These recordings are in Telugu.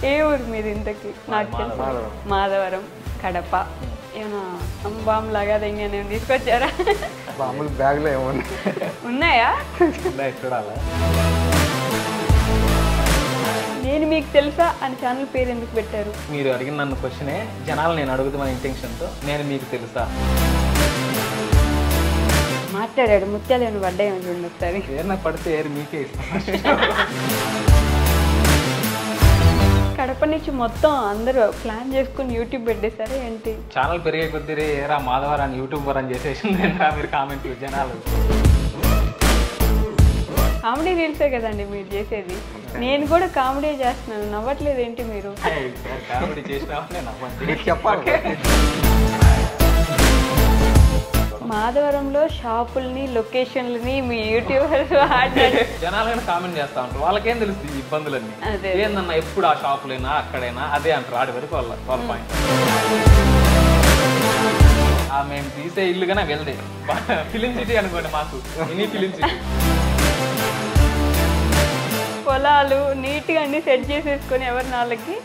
ఏ ఊరు మీది ఇంతకి? నాకు తెలుసు, మాధవరం, కడప. ఏమన్నా బాంబు లాగా దెంగానే తీసుకొచ్చారా? బాంబులు బ్యాగ్లో ఏమన్నా ఉన్నాయా? చూడాలా? నేను మీకు తెలుసా అని ఛానల్ పేరు ఎందుకు పెట్టారు? మీరు అడిగిన నన్ను క్వశ్చనే జనాలు నేను అడుగుతామని ఇంటెన్షన్తో నేను మీకు తెలుసా మాట్లాడాడు. ముత్యాలు ఏమైనా పడ్డాయని చూడండి ఒకసారి. ఏమైనా పడితే ఏరు మీకే ఇస్తాం. కడప నుంచి మొత్తం అందరూ ప్లాన్ చేసుకుని యూట్యూబ్ పెట్టేశారా ఏంటి? ఛానల్ పెరిగే కొద్ది ఏరా మాధవర్ అని యూట్యూబర్ అని చేసేసింది మీరు కామెంట్లు జనాలు. కామెడీ రీల్సే కదండి మీరు చేసేది. నేను కూడా కామెడీ చేస్తున్నాను, నవ్వట్లేదు ఏంటి మీరు? కామెడీ చేసినా చెప్పాలి. మాధవరంలో షాపుల్ని, లొకేషన్లని మీ యూట్యూబర్స్ జనాలు కామెంట్ చేస్తా ఉంటారు. వాళ్ళకేం తెలుస్తుంది ఇబ్బందులన్నీ. ఏందన్నా ఎప్పుడు ఆ షాపులైనా అక్కడైనా అదే అంటారు. ఆడి వరకు వాళ్ళ పాయింట్. మేము తీసే ఇల్లుగానే వెళ్తే ఫిలిం సిటీ అనుకోండి, మాకు మినీ ఫిలిం సిటీ. పొలాలు నీట్గా అన్ని సెట్ చేసేసుకొని ఎవరి నాళ్ళకి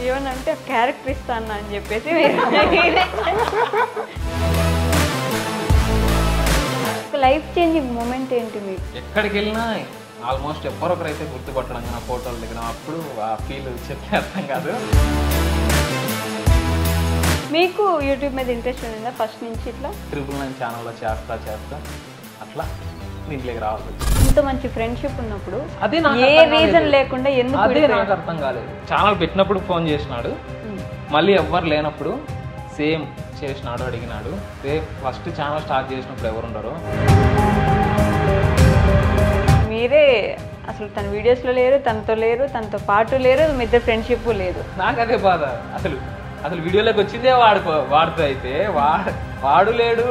ఏమనంటే క్యారెక్టర్ ఇస్తాను అని చెప్పేసి లైఫ్ చేంజింగ్ మూమెంట్ ఏంటి మీకు? ఎక్కడికి వెళ్ళినా ఆల్మోస్ట్ ఎవరొకరైతే గుర్తుపట్టడం కానీ ఫోటోలు దిగడం, అప్పుడు ఆ ఫీల్ చెప్తే అర్థం కాదు. మీకు యూట్యూబ్ మీద ఇంట్రెస్ట్ ఉందా ఫస్ట్ నుంచి? ఇట్లా 999 ఛానల్లో చేస్తా అట్లా దీంట్లోకి రావాలి. ఇంత మంచి ఫ్రెండ్షిప్ ఉన్నప్పుడు అదే ఏ రీజన్ లేకుండా ఎందుకు? అదే నాకు అర్థం కాలేదు. ఛానల్ పెట్టినప్పుడు ఫోన్ చేసినాడు, మళ్ళీ ఎవ్వరు లేనప్పుడు సేమ్ చేసినాడు, అడిగినాడు. రేపు ఫస్ట్ ఛానల్ స్టార్ట్ చేసినప్పుడు ఎవరు ఉండరు. మీరే అసలు తన వీడియోస్లో లేరు, తనతో లేరు, తనతో పాటు లేరు, మీ ఇద్దరు ఫ్రెండ్షిప్ లేదు. నాకు అదే బాధ. అసలు వీడియోలోకి వచ్చిందే వాడుతూ అయితే వాడు లేడు.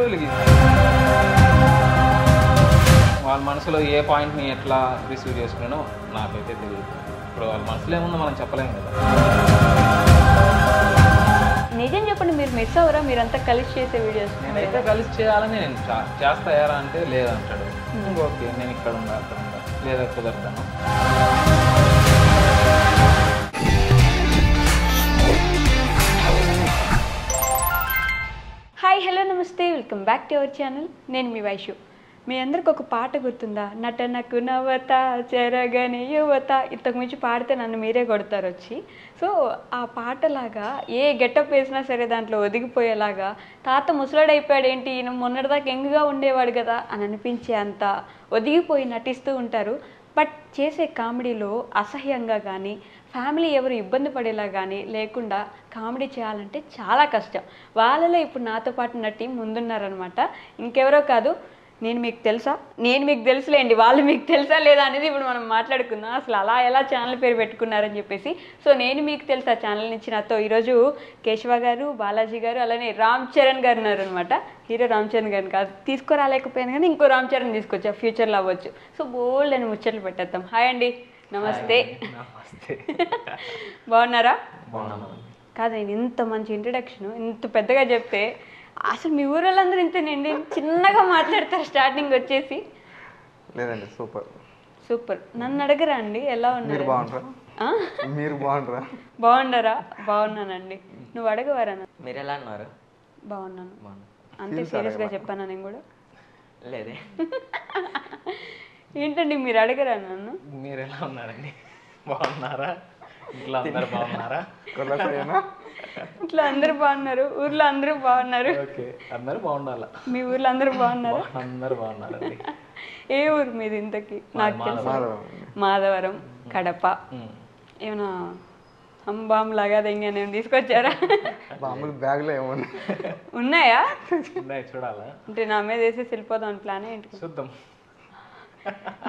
వాళ్ళ మనసులో ఏ పాయింట్ని ఎట్లా రిసీవ్ చేసుకున్నానో నాకైతే తెలియదు. ఇప్పుడు వాళ్ళ మనసులో ఏముందో మనం చెప్పలేము కదా. నిజం చెప్పండి, మీరు మిస్ అవ్వరా మీరంతా కలిసి చేసే వీడియోస్? నేనైతే కలిసి చేయాలని నేను చేస్తాయారా అంటే లేదంటాడు. ఓకే నేను ఇక్కడ ఉందా అక్కడ ఉందా లేదా కుదరతాను. హాయ్, హలో, నమస్తే, welcome back to our channel. నేను మీ వైషు. మీ అందరికి ఒక పాట గుర్తుందా? నటనకు నవత చెరగని యువత. ఇంతకు మించి పాడితే నన్ను మీరే కొడతారు వచ్చి. సో ఆ పాటలాగా ఏ గెటప్ వేసినా సరే దాంట్లో ఒదిగిపోయేలాగా, తాత ముసలాడైపోయాడు ఏంటి ఈయన మొన్నటిదాకా యంగ్గా ఉండేవాడు కదా అని అనిపించే అంత ఒదిగిపోయి నటిస్తూ ఉంటారు. బట్ చేసే కామెడీలో అసహ్యంగా కానీ, ఫ్యామిలీ ఎవరు ఇబ్బంది పడేలా కానీ లేకుండా కామెడీ చేయాలంటే చాలా కష్టం. వాళ్ళలో ఇప్పుడు నాతో పాటు నటి ముందున్నారనమాట. ఇంకెవరో కాదు, నేను మీకు తెలుసులేండి, వాళ్ళు మీకు తెలుసా లేదా అనేది ఇప్పుడు మనం మాట్లాడుకుందాం. అసలు అలా ఎలా ఛానల్ పేరు పెట్టుకున్నారని చెప్పేసి. సో నేను మీకు తెలుసా ఛానల్ నుంచి నాతో ఈరోజు కేశవ గారు, బాలాజీ గారు, అలానే రామ్ చరణ్ గారు ఉన్నారు అనమాట. హీరో రామ్ చరణ్ గారిని కాదు తీసుకురాలేకపోయాను కానీ ఇంకో రామ్ చరణ్ తీసుకొచ్చా, ఫ్యూచర్లో అవ్వచ్చు. సో బోల్డ్ అని ముచ్చట్లు పెట్టేద్దాం. హాయ్ అండి, నమస్తే. బాగున్నారా? కాదు, నేను ఇంత మంచి ఇంట్రడక్షన్ ఇంత పెద్దగా చెప్తే అసలు మీ ఊళ్ళందరూ ఇంతేనండి, చిన్నగా మాట్లాడతారు స్టార్టింగ్ వచ్చేసి. లేదండి, సూపర్ సూపర్. నన్ను అడగరా అండి ఎలా ఉన్నారు? మీరు బాగుంటారా? బాగున్నారా? బాగున్నానండి. నువ్వు అడగవారా? మీరు ఎలా ఉన్నారు? బాగున్నాను. అంతే సీరియస్గా చెప్పాను నేను కూడా. లేదే. ఏంటండి మీరు అడగరా నన్ను? మీరు ఎలా ఉన్నారండి? బాగున్నారా? ఇట్లా అందరు బాగున్నారా? ఇట్లా అందరూ బాగున్నారు, ఊర్లో అందరూ బాగున్నారు. అందరూ బాగుండాల. మీ ఊర్లో అందరూ బాగున్నారు? అందరూ బాగున్నారండి. ఏ ఊరు మీది ఇంతకి? నాకు తెలుసు, మాధవరం, కడప. ఏమన్నా బాంబు లాగా దెంగానే తీసుకొచ్చారా? బాంబులు బ్యాగ్లో ఏమన్నా ఉన్నాయా? చూడాలా అంటే నా మీద వేసేసి వెళ్ళిపోదాం ప్లాన్ ఏంటి? చూద్దాం.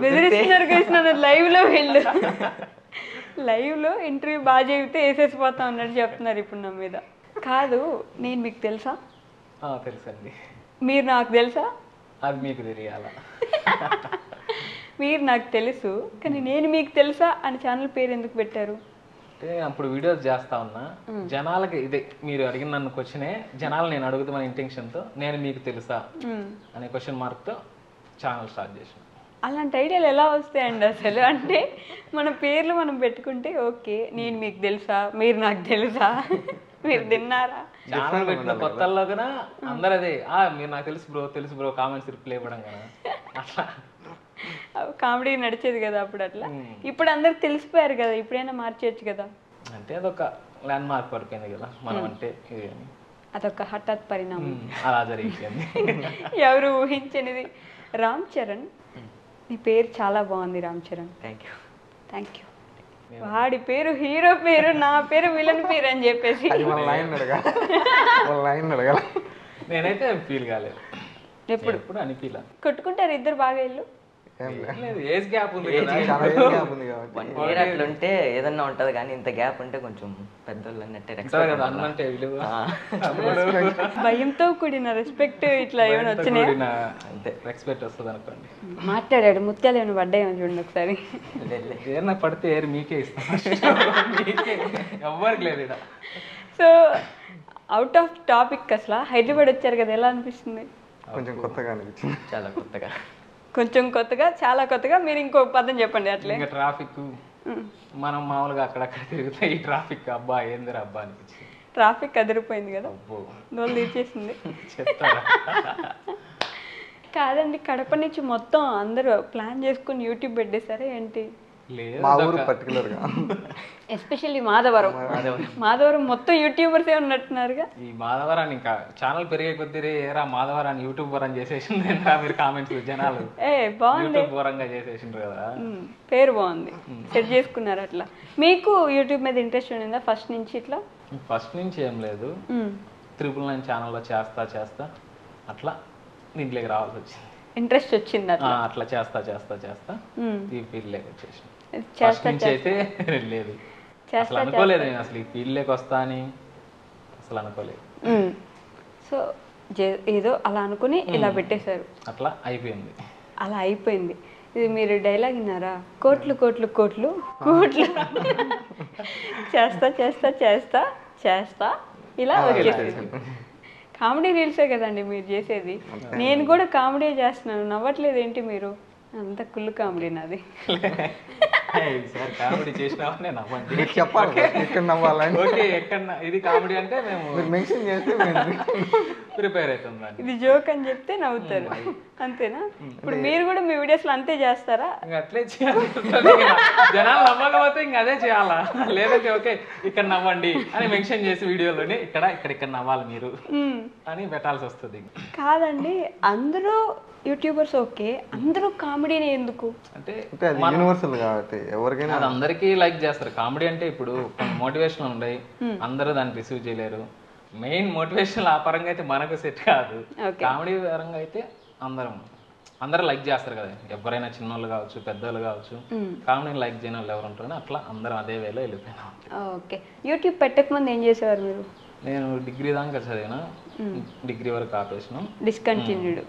బెదిరిస్తున్నారు కలిసిన లైవ్లో ఇంటర్వ్యూ బాగా చెబితే వేసేసిపోతా ఉన్నట్టు చెప్తున్నారు ఇప్పుడు నా మీద. కాదు, నేను మీకు తెలుసా? తెలుసండి. మీరు నాకు తెలుసా? అది మీకు తెలియాల. మీరు నాకు తెలుసు కానీ నేను మీకు తెలుసా అని ఛానల్ పేరు ఎందుకు పెట్టారు? అంటే అప్పుడు వీడియోస్ చేస్తా ఉన్నా, జనాలకి ఇదే మీరు అడిగిన నన్ను క్వశ్చనే జనాలు నేను అడుగుతామని ఇంటెన్షన్తో నేను మీకు తెలుసా అనే క్వశ్చన్ మార్క్తో ఛానల్ స్టార్ట్ చేసిన. అలాంటి ఐడియాలు ఎలా వస్తాయండి అసలు? అంటే మన పేర్లు మనం పెట్టుకుంటే ఓకే, నేను మీకు తెలుసా, మీరు నాకు తెలుసా, మీరు తిన్నారా? ఛానల్ పెట్టిన కొత్తల్లో కూడా అందరు అదే మీరు నాకు తెలుసు బ్రో కామెంట్స్ రిప్లై ఇవ్వడం కదా అట్లా కామెడీ నడిచేది కదా అప్పుడు అట్లా. ఇప్పుడు అందరికి తెలిసిపోయారు కదా, ఇప్పుడైనా మార్చేయచ్చు కదా. అంటే అదొక ల్యాండ్ మార్క్ పడిపోయింది కదా మనం అంటే ఇది అని. అదొక హఠాత్ పరిణామం, అలా జరిగిపోయింది. ఎవరు ఊహించనిది. రామ్ చరణ్, నీ పేరు చాలా బాగుంది Ram Charan. Thank you. Thank you. వాడి పేరు హీరో పేరు, నా పేరు విలన్ పేరు అని చెప్పేసి అది మన లైన్ అడగాల. నేనైతే ఫీల్ కాలేదు, ఎప్పుడు అనిపించలే. కొట్టుకుంటారు ఇద్దరు బాగా ఇల్లు. లేదు ఏజ్ గ్యాప్ ఉంది కదా. చాలా ఏం గ్యాప్ ఉంది కాబట్టి 1 year అట్లా ఉంటే ఏదన్నా ఉంటది కానీ ఇంత గ్యాప్ ఉంటే కొంచెం పెద్దోళ్ళు అన్నట్టే ఉంటుంది కదా అన్నంటే విలువ. భయంతో కూడిన రెస్పెక్ట్ ఇట్లా ఏమైనా వచ్చినాయా? అంతే రెస్పెక్ట్ వస్తుంది అనుకోండి. మాట్లాడాడు, ముత్యాలు ఏమైనా పడ్డాయేమో చూడండి ఒకసారి. ఏదైనా పడితే ఏరు మీకే ఇస్తాం, ఎవ్వరికి లేదు ఇక్కడ. సో అవుట్ ఆఫ్ టాపిక్, అసలు హైదరాబాద్ వచ్చారు కదా, ఎలా అనిపిస్తుంది? కొంచెం కొత్తగా అనిపించింది. చాలా కొత్తగా. కొంచెం కొత్తగా, చాలా కొత్తగా. మీరు ఇంకో పదం చెప్పండి అట్లే. ఇంకా ట్రాఫిక్ మనం మామూలుగా అక్కడక్కడ తిరుగుతాయి, ఈ ట్రాఫిక్ అబ్బా ఏందిరా అబ్బా అనిపించింది. ట్రాఫిక్ అదిరిపోయింది కదా, అబ్బో నోళ్ళు తీర్చేసింది. చెప్తారా? కాదండి, కడప నుంచి మొత్తం అందరూ ప్లాన్ చేసుకుని యూట్యూబ్ పెట్టేశారా ఏంటి? లేదు మా ఊరు పర్టికులర్ గా ఎస్పెషల్లీ మాధవరం మొత్తం యూట్యూబర్సే ఉన్నట్టున్నారుగా. ఈ మాధవరాన్ని ఇంకా ఛానల్ పెరిగే కొద్ది ఏరా మాధవరాన్ని యూట్యూబర్ అని చేసేసింది మీరు కామెంట్స్ జనాలు. బాగుంది, యూట్యూబ్ పరంగా చేసేసిండ్రు కదా. పేరు బాగుంది, సెట్ చేసుకున్నారు అట్లా. మీకు యూట్యూబ్ మీద ఇంట్రెస్ట్ ఉండిందా ఫస్ట్ నుంచి ఇట్లా? ఫస్ట్ నుంచి ఏం లేదు, 999 ఛానల్లో చేస్తా అట్లా దీంట్లోకి రావాల్సి వచ్చింది. ఇంట్రెస్ట్ వచ్చింది అట్లా చేస్తా ఈ ఫీల్డ్ లేక వచ్చేసి. ఫస్ట్ చేస్తా నుంచి అయితే లేదు, అసలు అనుకోలేదు నేను అసలు ఈ ఫీల్డ్ లేక వస్తా అని అసలు అనుకోలేదు. సో ఏదో అలా అనుకుని ఇలా పెట్టేశారు, అట్లా అయిపోయింది. అలా అయిపోయింది. ఇది మీరు డైలాగ్ విన్నారా? కోట్లు కోట్లు కోట్లు కోట్లు చేస్తా చేస్తా చేస్తా చేస్తా ఇలా వచ్చేసేది. కామెడీ రీల్సే కదండి మీరు చేసేది. నేను కూడా కామెడీ చేస్తున్నాను, నవ్వట్లేదు ఏంటి మీరు? అంత కుళ్ళు కామెడీ నాది. సార్ కామెడీ చేసినామని నవ్వండి, మీరు చెప్పాలి ఇక్కడ నవ్వాలని. ఓకే ఎక్కడ ఇది కామెడీ అంటే మేము మీరు మెన్షన్ చేస్తే ప్రిపేర్ అవుతుంది. ఇది జోక్ అని చెప్తే నవ్వుతారు, అంతేనా? ఇప్పుడు మీరు కూడా మీ వీడియోస్లో అంతే చేస్తారా? ఇంకా అట్లే చేయాలి, జనాలు నవ్వకపోతే ఇంకా అదే చేయాలా? లేదంటే ఓకే ఇక్కడ నవ్వండి అని మెన్షన్ చేసి వీడియోలోని ఇక్కడ నవ్వాలి మీరు అని పెట్టాల్సి వస్తుంది. కాదండి, అందరూ యూట్యూబర్స్ ఓకే, అందరూ కామెడీని ఎందుకు అంటే అది యూనివర్సల్ కాబట్టి ఎవరికైనా అది అందరికీ లైక్ చేస్తారు. కామెడీ అంటే ఇప్పుడు కొన్ని మోటివేషన్ ఉన్నాయి, అందరూ దాన్ని రిసీవ్ చేయలేరు. మెయిన్ మోటివేషన్ ఆ పరంగా అయితే మనకు సెట్ కాదు, కామెడీ పరంగా అయితే అందరూ లైక్ చేస్తారు కదా. ఎవరైనా చిన్నోళ్ళు కావచ్చు పెద్దోళ్ళు కావచ్చు, కామెడీ లైక్ చేయని వాళ్ళు ఎవరు ఉంటారో అట్లా అందరం అదే వేలో వెళ్ళిపోయినాం. ఓకే, యూట్యూబ్ పెట్టకముందు ఏం చేసేవారు మీరు? నేను డిగ్రీ దాకా చదివిన, డిగ్రీ వరకు ఆపేసిన, డిస్కంటిన్యూడ్.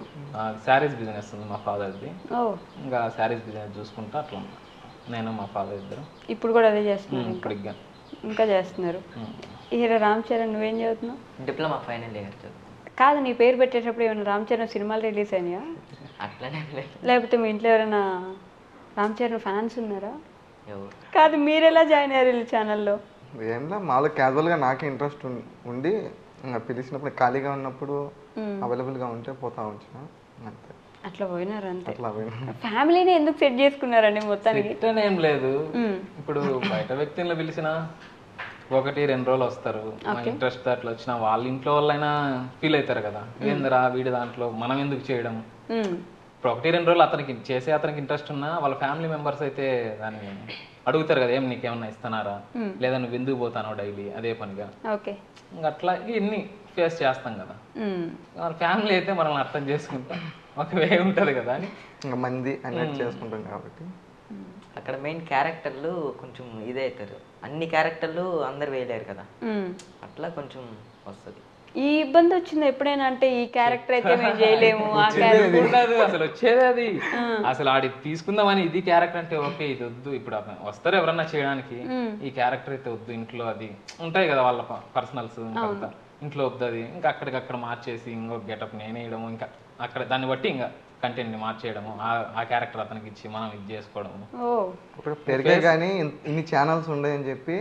శారీస్ బిజినెస్ ఉంది మా ఫాదర్ది, ఇంకా శారీస్ బిజినెస్ చూసుకుంటా అట్లా నేను మా ఫాదర్ ఇద్దరు. ఇప్పుడు కూడా అదే చేస్తున్నారు? ఇప్పుడు ఇంకా చేస్తున్నారు. హీరో రామ్ చరణ్, నువ్వేం చదువుతున్నావు? Diploma final year. కాదు, నీ పేరు పెట్టేటప్పుడు ఏమైనా రామ్ చరణ్ సినిమాలు రిలీజ్ అయినాయా? అట్లనే లేకపోతే మీ ఇంట్లో ఎవరైనా రామ్ చరణ్ ఫ్యాన్స్ ఉన్నారా? కాదు, మీరు ఎలా జాయిన్ అయ్యారు వీళ్ళ ఛానల్లో? ఏంలా మాలో క్యాజువల్గా నాకే ఇంట్రెస్ట్ ఉండి ఇంకా పిలిచినప్పుడు ఖాళీగా ఉన్నప్పుడు అవైలబుల్గా ఉంటే పోతా వచ్చిన అంతే. అట్లా పోయినారు అంతే. అట్లా పోయినా ఫ్యామిలీని ఎందుకు సెట్ చేసుకున్నారండి మొత్తానికి? ఏం లేదు, ఇప్పుడు బయట వ్యక్తులను పిలిచిన 1-2 రోజులు వస్తారు, ఇంట్రెస్ట్ అట్లా వచ్చిన వాళ్ళ ఇంట్లో వాళ్ళైనా ఫీల్ అవుతారు కదా, ఏందిరా వీడి దాంట్లో మనం ఎందుకు చేయడం. ఇప్పుడు 1-2 రోజులు అతనికి ఇంట్రెస్ట్ ఉన్నా వాళ్ళ ఫ్యామిలీ మెంబర్స్ అయితే దాన్ని అడుగుతారు కదా, ఏం నీకేమన్నా ఇస్తున్నారా, లేదా నువ్వు ఎందుకు పోతానో డైలీ అదే పనిగా. ఇంకా అట్లా ఇన్ని ఫేస్ చేస్తాం కదా. మన ఫ్యామిలీ అయితే మనల్ని అర్థం చేసుకుంటాం, ఒక వే ఉంటుంది కదా అని ఇంకా మంది అన్నట్టు చేసుకుంటాం కాబట్టి. అక్కడ మెయిన్ క్యారెక్టర్లు కొంచెం ఇదే అవుతారు, అన్ని క్యారెక్టర్లు అందరు వేయలేరు కదా, అట్లా కొంచెం వస్తుంది. ఈ ఇబ్బంది వచ్చింది ఎప్పుడైనా? అంటే ఈ క్యారెక్టర్ అయితే మేము చేయలేము, ఆ క్యారెక్టర్ అసలు వచ్చేది అది, అసలు ఆడి తీసుకుందామని ఇది క్యారెక్టర్ అంటే ఓకే ఇది వద్దు, ఇప్పుడు వస్తారు ఎవరన్నా చేయడానికి, ఈ క్యారెక్టర్ అయితే వద్దు, ఇంట్లో అది ఉంటాయి కదా వాళ్ళ పర్సనల్స్, ఇంట్లో వద్దు అది, ఇంకా అక్కడికక్కడ మార్చేసి ఇంకో గెటప్ నేనేయడం, ఇంకా అక్కడ దాన్ని బట్టి ఇంకా కంటెంట్ని మార్చేయడము ఆ క్యారెక్టర్ అతనికి ఇచ్చి మనం ఇది చేసుకోవడము. ఇప్పుడు పెరిగే కానీ ఇన్ని ఛానల్స్ ఉన్నాయని చెప్పి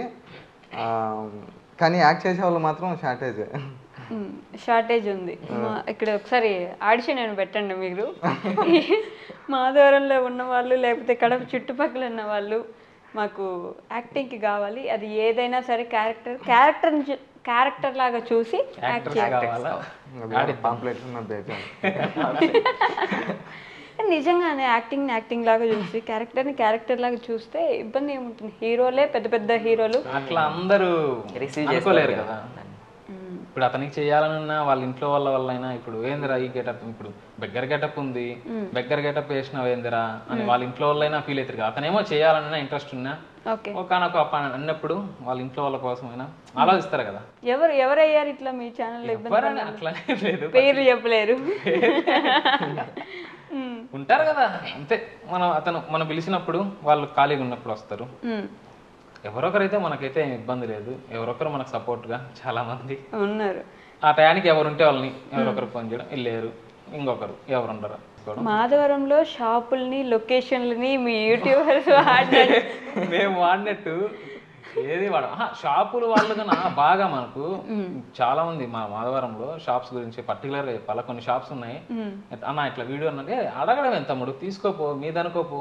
కానీ యాక్ట్ చేసే వాళ్ళు మాత్రం షార్టేజ్ ఉంది. ఇక్కడ ఒకసారి ఆడిషన్ నేను పెట్టండి మీరు. మాధవరంలో ఉన్న వాళ్ళు లేకపోతే కడప చుట్టుపక్కల ఉన్న వాళ్ళు మాకు యాక్టింగ్కి కావాలి. అది ఏదైనా సరే క్యారెక్టర్ లాగా చూసి యాక్ట్ చేయాలి. నిజంగానే యాక్టింగ్ లాగా చూసి క్యారెక్టర్ లాగా చూస్తే ఇబ్బంది ఏముంటుంది? హీరోలే పెద్ద పెద్ద హీరోలు అట్లా అందరూ అనుకోలేరు కదా. ఇప్పుడు అతనికి చేయాలన్నా వాళ్ళ ఇంట్లో వల్ల అయినా ఇప్పుడు ఏందిరా ఈ గెటప్, ఇప్పుడు బెగ్గర్ గెటప్ ఉంది, బెగ్గర్ గెటప్ వేసినావు ఏందిరా అని వాళ్ళ ఇంట్లో వాళ్ళైనా ఫీల్ అవుతారు కదా. అతనేమో చేయాలన్నా ఇంట్రెస్ట్ ఉన్నా ఒకనొక అన్నప్పుడు వాళ్ళ ఇంట్లో వాళ్ళ కోసమైనా ఆలోచిస్తారు కదా. ఎవరయ్యారు ఇట్లా మీ ఛానల్లో? అట్లానే లేదు, పేర్లు చెప్పలేరు. ఉంటారు కదా అంతే. మనం పిలిచినప్పుడు వాళ్ళు ఖాళీగా ఉన్నప్పుడు వస్తారు. ఎవరొకరైతే మనకైతే ఇబ్బంది లేదు, ఎవరొకరు మనకు సపోర్ట్గా చాలా మంది ఉన్నారు. ఆ టయానికి ఎవరుంటే వాళ్ళని ఎవరొకరు ఫోన్ చేయడం, వెళ్ళారు ఇంకొకరు ఎవరుండరు. మాధవరంలో షాపుల్ని లొకేషన్లని మీ యూట్యూబర్స్ మేము వాడినట్టు ఏది షాపులు వాళ్ళు కన్నా బాగా మనకు చాలా మంది మా మాధవరంలో షాప్స్ గురించి పర్టికులర్ గా చెప్పాలా. కొన్ని షాప్స్ ఉన్నాయి అన్న ఇట్లా వీడియో అంటే అడగడం ఎంత తమ్ముడు తీసుకోపో మీదనుకోపో,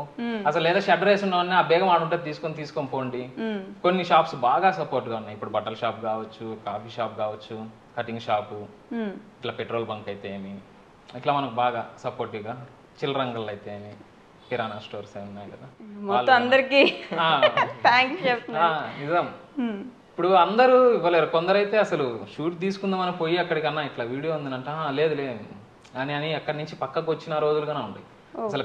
అసలు లేదా షెడ్ రేస్ ఉన్న ఆ బేగం ఆడుంటే తీసుకొని పోండి. కొన్ని షాప్స్ బాగా సపోర్ట్ గా ఉన్నాయి. ఇప్పుడు బట్టల షాప్ కావచ్చు, కాఫీ షాప్ కావచ్చు, కటింగ్ షాపు, ఇట్లా పెట్రోల్ బంక్ అయితే ఏమి, ఇట్లా మనకు బాగా సపోర్టివ్ గా చిల్లరంగల్ అయితే ఏమి, కిరాణా స్టోర్స్ ఉన్నాయి కదా. నిజం ఇప్పుడు అందరూ ఇవ్వలేరు. కొందరైతే అసలు షూట్ తీసుకుందామని పోయి అక్కడికన్నా ఇట్లా వీడియో ఉందనంట లేదు అని అక్కడి నుంచి పక్కకు వచ్చిన రోజులుగానే ఉంటాయి. అసలు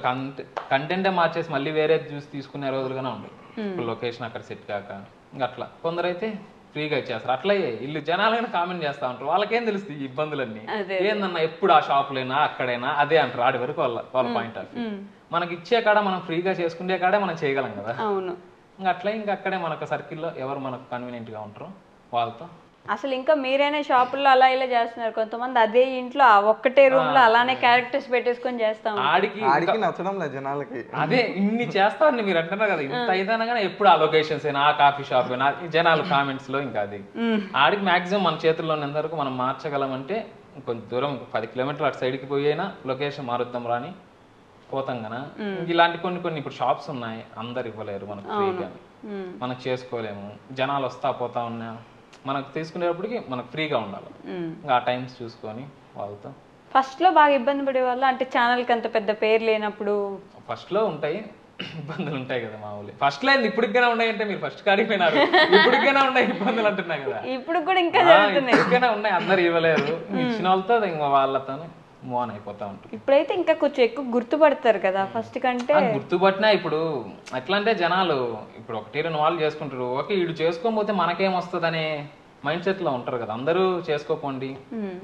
కంటెంటే మార్చేసి మళ్ళీ వేరే చూసి తీసుకునే రోజులుగానే ఉంటాయి. ఇప్పుడు లొకేషన్ అక్కడ సెట్ కాక ఇంకా అట్లా కొందరైతే ఫ్రీగా ఇచ్చేస్తారు. అట్లా ఇల్లు జనాలైనా కామెంట్ చేస్తా ఉంటారు. వాళ్ళకేం తెలుస్తుంది ఈ ఇబ్బందులన్నీ, ఏందన్నా ఎప్పుడు ఆ షాపులైనా అక్కడైనా అదే అంటారు. ఆడి వరకు వాళ్ళ పాయింట్ ఆఫ్ వ్యూ. మనకి ఇచ్చే కాడ మనం ఫ్రీగా చేసుకునే కాడే మనం చేయగలం కదా. ఇంకా అట్లా ఇంకా అక్కడే మనకు సర్కిల్లో ఎవరు మనకు కన్వీనియంట్ గా ఉంటారో వాళ్ళతో. అసలు ఇంకా మీరైనా షాపుల్లో అలా ఇలా చేస్తున్నారు. కొంతమంది అదే ఇంట్లో ఒక్కటే రూమ్ లో అలానే క్యారెక్టర్స్ పెట్టేసుకొని చేస్తాం. ఆడికి నచ్చడం లేదు జనాలకి. అదే ఇన్ని చేస్తారని మీరు అంటున్నారు కదా. ఇంత అయినా కానీ ఎప్పుడు ఆ లొకేషన్స్ అయినా ఆ కాఫీ షాప్ అయినా జనాలు కామెంట్స్ లో ఇంకా అది ఆడికి మాక్సిమం మన చేతుల్లో ఉన్నంత వరకు మనం మార్చగలమంటే కొంచెం దూరం 10 కిలోమీటర్లు అటు సైడ్కి పోయి అయినా లొకేషన్ మారుద్దాం రాని పోతాం కదా. ఇలాంటి కొన్ని ఇప్పుడు షాప్స్ ఉన్నాయి, అందరు ఇవ్వలేరు మనకు ఫ్రీగా, మనకు చేసుకోలేము. జనాలు వస్తా పోతా ఉన్నా మనకు తీసుకునేటప్పటికి మనకు ఫ్రీగా ఉండాలి. ఇంకా ఆ టైమ్స్ చూసుకొని వాళ్ళతో. ఫస్ట్ లో బాగా ఇబ్బంది పడే వాళ్ళు అంటే ఛానల్ కి అంత పెద్ద పేరు లేనప్పుడు ఫస్ట్ లో ఉంటాయి ఇబ్బందులు ఉంటాయి కదా మామూలు. ఫస్ట్ లో ఇప్పటికైనా ఉన్నాయి అంటే మీరు ఫస్ట్ కాడిపోయినారు, ఇప్పటికైనా ఉన్నాయి ఇబ్బందులు అంటున్నాయి కదా. ఇప్పుడు కూడా ఇంకా ఇప్పటికైనా ఉన్నాయి, అందరు ఇవ్వలేరు. ఇచ్చిన వాళ్ళతో ఇంకా వాళ్ళతోనే మూవ్ ఆన్ అయిపోతా ఉంటారు. ఇప్పుడైతే ఇంకా కొంచెం ఎక్కువ గుర్తుపడతారు కదా ఫస్ట్ కంటే. గుర్తుపట్టినా ఇప్పుడు ఎట్లా అంటే జనాలు ఇప్పుడు 1-2 వాళ్ళు చేసుకుంటారు. ఓకే వీడు చేసుకోకపోతే మనకేం వస్తుంది అనే మైండ్ సెట్ లో ఉంటారు కదా. అందరూ చేసుకోపోండి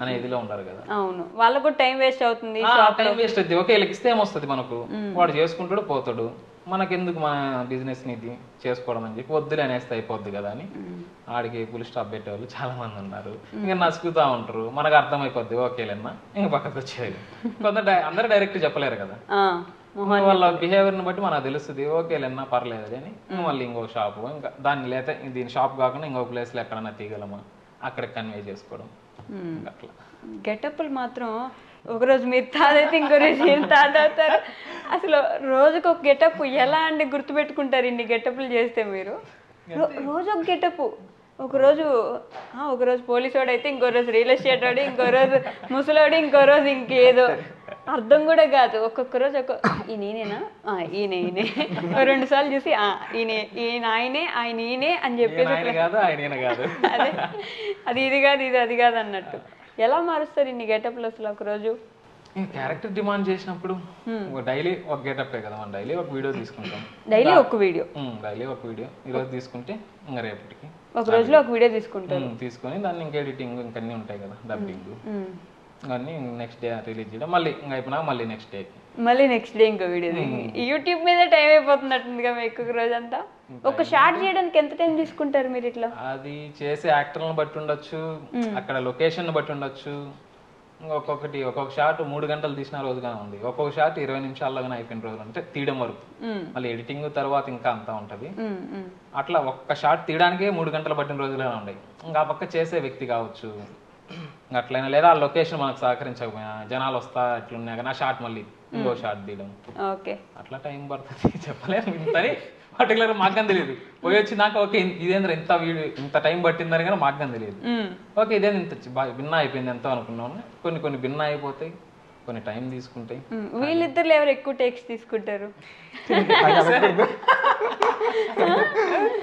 అనే ఇదిలో ఉంటారు కదా. అవును, వాళ్ళకు టైం వేస్ట్ అవుతుంది. టైం వేస్ట్ అవుతుంది. ఓకే వీళ్ళకి ఇస్తే ఏమొస్తుంది మనకు, వాడు చేసుకుంటాడు పోతాడు, మనకెందుకు మన బిజినెస్ ని ఇది చేసుకోవడం అని చెప్పి వద్దులే అనేస్తే అయిపోద్ది కదా అని ఆడికి ఫుల్ స్టాప్ పెట్టేవాళ్ళు చాలా మంది ఉన్నారు. ఇంకా నసుకుతా ఉంటారు. మనకు అర్థమైపోద్ది ఓకేలేనా ఇంకా పక్కకు వచ్చేది. అందరూ డైరెక్ట్ చెప్పలేరు కదా. వాళ్ళ బిహేవియర్ ని బట్టి మనకు తెలుస్తుంది ఓకేలేనా పర్లేదు అని. మళ్ళీ ఇంకో షాపు ఇంకా దాన్ని లేతే దీని షాప్ కాకుండా ఇంకో ప్లేస్ లో ఎక్కడన్నా తీయగలమా అక్కడికి కన్వే చేసుకోవడం అట్లా. గెటప్లు మాత్రం ఒకరోజు మీరు తాదైతే ఇంకో రోజు ఏం తాడవుతారు. అసలు రోజుకు ఒక గెటప్ ఎలా అండి గుర్తుపెట్టుకుంటారు ఇన్ని గెటప్లు చేస్తే మీరు? రోజు ఒక గెటప్. ఒకరోజు పోలీసు వాడు అయితే ఇంకో రోజు రియల్ ఎస్టేట్ వాడు, ఇంకో రోజు ముసలోడు, ఇంకో రోజు ఇంకేదో అర్థం కూడా కాదు. ఒక్కొక్క రోజు ఈయనేనా ఈయనే 2 సార్లు చూసి ఈయన ఆయన ఈయనే అని చెప్పేసి అదే అది ఇది కాదు ఇది అది కాదు అన్నట్టు. ఎలా మారుస్తారు ఇన్ని గెటప్లు అసలు ఒక రోజు? క్యారెక్టర్ డిమాండ్ చేసినప్పుడు డైలీ ఒక గెటప్ కదా, మనం డైలీ ఒక వీడియో తీసుకుంటాం. డైలీ ఒక వీడియో ఈరోజు తీసుకుంటే ఇంకా రేపటికి ఒక రోజులో ఒక వీడియో తీసుకొని దాన్ని ఇంకా ఎడిటింగ్ ఇంకన్నీ ఉంటాయి కదా, డబ్బింగ్ అన్నీ నెక్స్ట్ డే రిలీజ్ చేయడం. మళ్ళీ ఇంకా అయిపోయినా మళ్ళీ నెక్స్ట్ డే ఇంకో వీడియో. యూట్యూబ్ మీద టైం అయిపోతున్నట్టుందిగా మీకు రోజంతా. ఒక షార్ట్ చేయడానికి ఎంత టైం తీసుకుంటారు మీరు ఇట్లా? అది చేసే యాక్టర్లను బట్టి ఉండొచ్చు, అక్కడ లొకేషన్ బట్టి ఉండొచ్చు, ఒక్కొక్క షాట్ 3 గంటలు తీసిన రోజుగానే ఉంది, ఒక్కొక్క షాట్ 20 నిమిషాల్లోగానే అయిపోయిన రోజులు, అంటే తీయడం వరకు. మళ్ళీ ఎడిటింగ్ తర్వాత ఇంకా అంతా ఉంటది. అట్లా ఒక్క షాట్ తీయడానికే 3 గంటలు పట్టిన రోజులుగానే ఉన్నాయి. ఇంకా ఆ పక్క చేసే వ్యక్తి కావచ్చు అట్లయినా, లేదా ఆ లొకేషన్ మనకు సహకరించకపోయినా, జనాలు వస్తా ఇట్లున్నాయి కానీ ఆ షాట్ మళ్ళీ ఇంకో షాట్ తీయడం, అట్లా టైం పడుతుంది. చెప్పలేము ఇంతని పర్టికులర్ మాకు తెలియదు. పోయి వచ్చినాక ఓకే ఇదేంద్ర ఇంత టైం పట్టిందని కానీ మాకు తెలియదు. ఓకే ఇదేంది ఇంత భిన్న అయిపోయింది ఎంతో అనుకున్నాము. కొన్ని భిన్న అయిపోతాయి, కొన్ని టైం తీసుకుంటాయి. వీళ్ళిద్దరు ఎవరు ఎక్కువ టేక్స్ తీసుకుంటారు?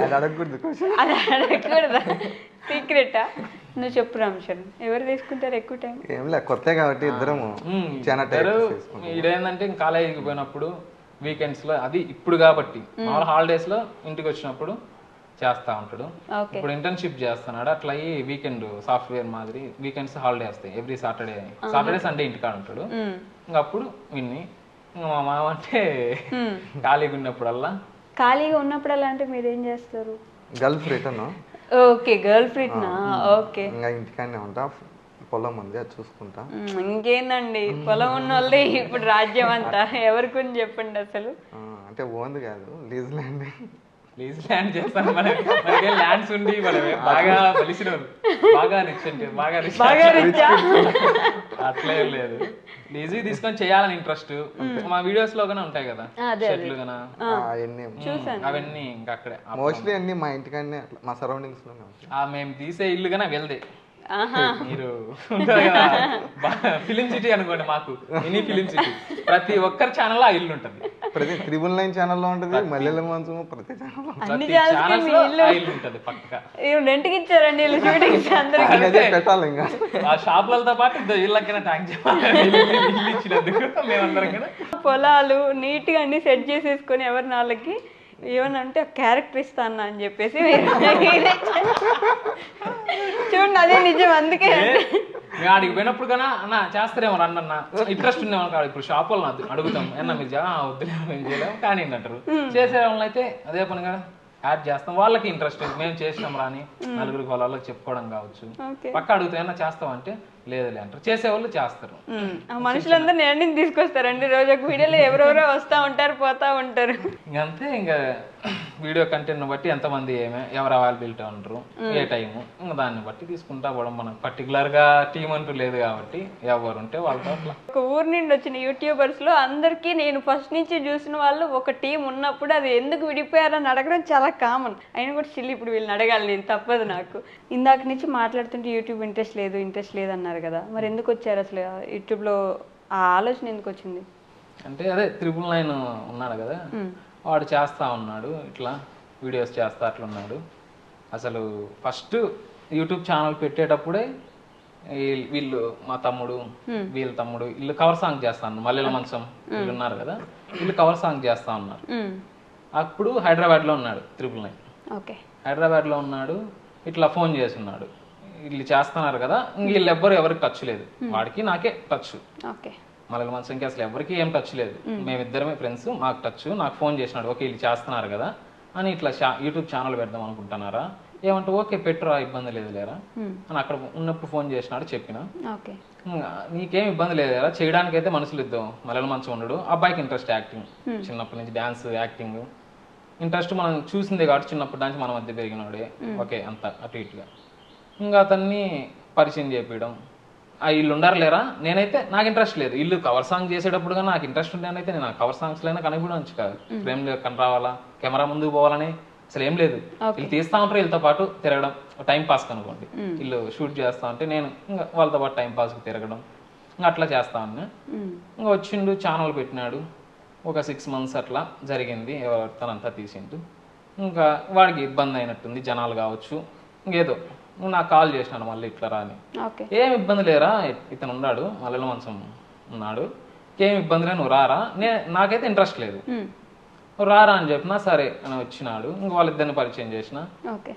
అది అడగకూడదు, అది అడగకూడదా? సీక్రెటా? నువ్వు చెప్పు రామచరణ్, ఎవరు తీసుకుంటారు ఎక్కువ టైం? ఏం లేదు, కొత్త కాబట్టి ఇద్దరము చాలా ఇదేంటంటే కాలేజీకి పోయినప్పుడు వీకెండ్స్ లో, అది ఇప్పుడు కాబట్టి మామూలు హాలిడేస్ లో ఇంటికి వచ్చినప్పుడు చేస్తా ఉంటాడు. ఇప్పుడు ఇంటర్న్షిప్ చేస్తున్నాడు, అట్లా అయ్యి వీకెండ్ సాఫ్ట్వేర్ మాదిరి వీకెండ్స్ హాలిడే వస్తాయి. ఎవ్రీ సాటర్డే సండే ఇంటికాడ ఉంటాడు. ఇంకా అప్పుడు విన్ని మా మామ అంటే ఖాళీగా ఉన్నప్పుడల్లా అంటే మీరు ఏం చేస్తారు? Gulf return. Okay, girl friend. Okay, ఇంకా ఇంటికాడనే ఉంటా, పొలం ఉంది అది చూసుకుంటా. ఇంకేందండి, పొలం ఉన్న వాళ్ళే ఇప్పుడు రాజ్యం అంతా. ఎవరి గురించి చెప్పండి అసలు. అంటే ఓన్ది కాదు, లీజ్ ల్యాండ్. లీజ్ ల్యాండ్ చేస్తాను, మనకి ల్యాండ్స్ ఉండి బాగా బలిసిన బాగా రిచ్ అంటే బాగా రిచ్ అట్లే లేదు. లీజ్ తీసుకొని చేయాలని ఇంట్రెస్ట్. మా వీడియోస్ లో గానే ఉంటాయి కదా చెట్లు గానా, అవన్నీ ఇంకా అక్కడే మోస్ట్లీ అన్ని మా ఇంటికాడనే, మా సరౌండింగ్స్ లోనే ఉంటాయి. మేము తీసే ఇల్లు గానే వెళ్దే. మీరు ఫిలిం సిటీ అనుకోండి, మాకు మినీ ఫిలిం సిటీ. ప్రతి ఒక్కరి ఛానల్ ఆ ఇల్లు ఉంటది. ప్రతి 999 ఛానల్లో ఉంటది, మల్లెల మంచం ప్రతి ఛానల్ ఇల్లు ఉంటది పక్క. రెంట్కి ఇచ్చారండి పెట్టాలి. ఇంకా ఆ షాపులతో పాటు ఇళ్ళకైనా థ్యాంక్ ఇల్లు ఇచ్చినందుకు మేమందరం కదా. పొలాలు నీట్ గా అన్ని సెట్ చేసేసుకొని ఎవరి నాళ్ళకి ఏమన్నా అంటే క్యారెక్టర్ ఇస్తాను అని చెప్పేసి చూడండి, అదే నిజం. అందుకే మేము ఆడికి పోయినప్పుడు కన్నా అన్న చేస్తారేమో అన్న ఇంట్రెస్ట్ ఉండేమో కాదు. ఇప్పుడు షాప్ వాళ్ళని అడుగుతాం, ఏమన్నా మీరు వద్దులేము మేము చేయలేము కానీ అంటారు. చేసే వాళ్ళని అయితే అదే పనిగా యాడ్ చేస్తాం, వాళ్ళకి ఇంట్రెస్ట్ మేము చేసినాం రాని నలుగురు పొలాల్లో చెప్పుకోవడం కావచ్చు. పక్క అడుగుతా ఏమన్నా చేస్తామంటే లేదులే అంటారు, చేసేవాళ్ళు చేస్తారు. మనుషులందరూ నేను తీసుకొస్తారండి, రోజు ఒక వీడియోలో ఎవరెవరో వస్తూ ఉంటారు పోతా ఉంటారు. ఇంకంతే, ఇంకా వీడియో కంటెంట్ బట్టి ఎంతమంది ఎవరు అవైలబిలిటీ ఉంటారు, ఏ టైము, ఇంకా దాన్ని బట్టి తీసుకుంటా పోవడం. మనకు పర్టికులర్ గా టీం అంటూ లేదు కాబట్టి ఎవరు ఉంటే వాళ్ళతో అట్లా. ఒక ఊరు నుండి వచ్చిన యూట్యూబర్స్ లో అందరికీ నేను ఫస్ట్ నుంచి చూసిన వాళ్ళు ఒక టీం ఉన్నప్పుడు అది ఎందుకు విడిపోయారని అడగడం చాలా కామన్. అయినా కూడా చిల్లి ఇప్పుడు వీళ్ళని అడగాలి నేను, తప్పదు నాకు. ఇందాక నుంచి మాట్లాడుతుంటే యూట్యూబ్ ఇంట్రెస్ట్ లేదు అన్నారు కదా, మరి ఎందుకు వచ్చారు అసలు యూట్యూబ్ లో? ఆ ఆలోచన ఎందుకు వచ్చింది? అంటే అదే 999 ఉన్నాడు కదా, వాడు చేస్తా ఉన్నాడు ఇట్లా వీడియోస్ చేస్తా అట్లున్నాడు. అసలు ఫస్ట్ యూట్యూబ్ ఛానల్ పెట్టేటప్పుడే వీళ్ళు మా తమ్ముడు వీళ్ళ తమ్ముడు వీళ్ళు కవర్ సాంగ్ చేస్తాను, మల్లెల మంచం వీళ్ళు ఉన్నారు కదా, వీళ్ళు కవర్ సాంగ్ చేస్తా ఉన్నారు. అప్పుడు హైదరాబాద్ లో ఉన్నాడు 999. హైదరాబాద్ లో ఉన్నాడు, ఇట్లా ఫోన్ చేస్తున్నాడు, వీళ్ళు చేస్తున్నారు కదా, వీళ్ళు ఎవరికి టచ్ లేదు, వాడికి నాకే టచ్. మల్లెల మంచంకి అసలు ఎవరికి ఏం టచ్ లేదు, మేమిద్దరమే ఫ్రెండ్స్, మాకు టచ్. నాకు ఫోన్ చేసినాడు, ఓకే వీళ్ళు చేస్తున్నారు కదా అని, ఇట్లా యూట్యూబ్ ఛానల్ పెడదాం అనుకుంటున్నారా ఏమంటే ఓకే పెట్టురా ఇబ్బంది లేదు లేరా అని అక్కడ ఉన్నప్పుడు ఫోన్ చేసినాడు. చెప్పిన నీకేం ఇబ్బంది లేదు లేరా, చేయడానికి అయితే మనుషులు ఇద్దాం. మల్లెల మంచం ఉండడు, అబ్బాయికి ఇంట్రెస్ట్ యాక్టింగ్, చిన్నప్పటి నుంచి డాన్స్ యాక్టింగ్ ఇంట్రెస్ట్, మనం చూసిందే కాబట్టి చిన్నప్పటి నుంచి మన మధ్య పెరిగినాడే, ఓకే అంత అటు ఇటుగా. ఇంకా అతన్ని పరిచయం చేపించడం, ఆ ఇల్లు ఉండరు లేరా, నేనైతే నాకు ఇంట్రెస్ట్ లేదు, ఇల్లు కవర్ సాంగ్ చేసేటప్పుడు కానీ నాకు ఇంట్రెస్ట్ ఉంటేనైతే నేను కవర్ సాంగ్స్ లైనా కనిపించవచ్చు కాదు, ఫ్రేమ్ కని రావాలా, కెమెరా ముందుకు పోవాలని అసలు ఏం లేదు. వీళ్ళు తీస్తా ఉంటారు, వీళ్ళతో పాటు తిరగడం టైం పాస్ అనుకోండి, వీళ్ళు షూట్ చేస్తా ఉంటే నేను ఇంకా వాళ్ళతో పాటు టైం పాస్కి తిరగడం, ఇంకా అట్లా చేస్తా ఉన్నా. ఇంకా వచ్చిండు, ఛానల్ పెట్టినాడు, ఒక 6 months అట్లా జరిగింది, ఎవరితోనంతా తీసిండు. ఇంకా వాడికి ఇబ్బంది అయినట్టుంది, జనాలు కావచ్చు ఇంకేదో, నాకు కాల్ చేసినాడు మళ్ళీ ఇట్లా రాని, ఏం ఇబ్బంది లేరా ఇతను ఉన్నాడు, మల్లెల మంచం ఉన్నాడు, ఏం ఇబ్బంది లేదు నువ్వు రారా, నాకైతే ఇంట్రెస్ట్ లేదు, రారా అని చెప్పినా సరే అని వచ్చినాడు. ఇంకా వాళ్ళిద్దరిని పరిచయం చేసిన.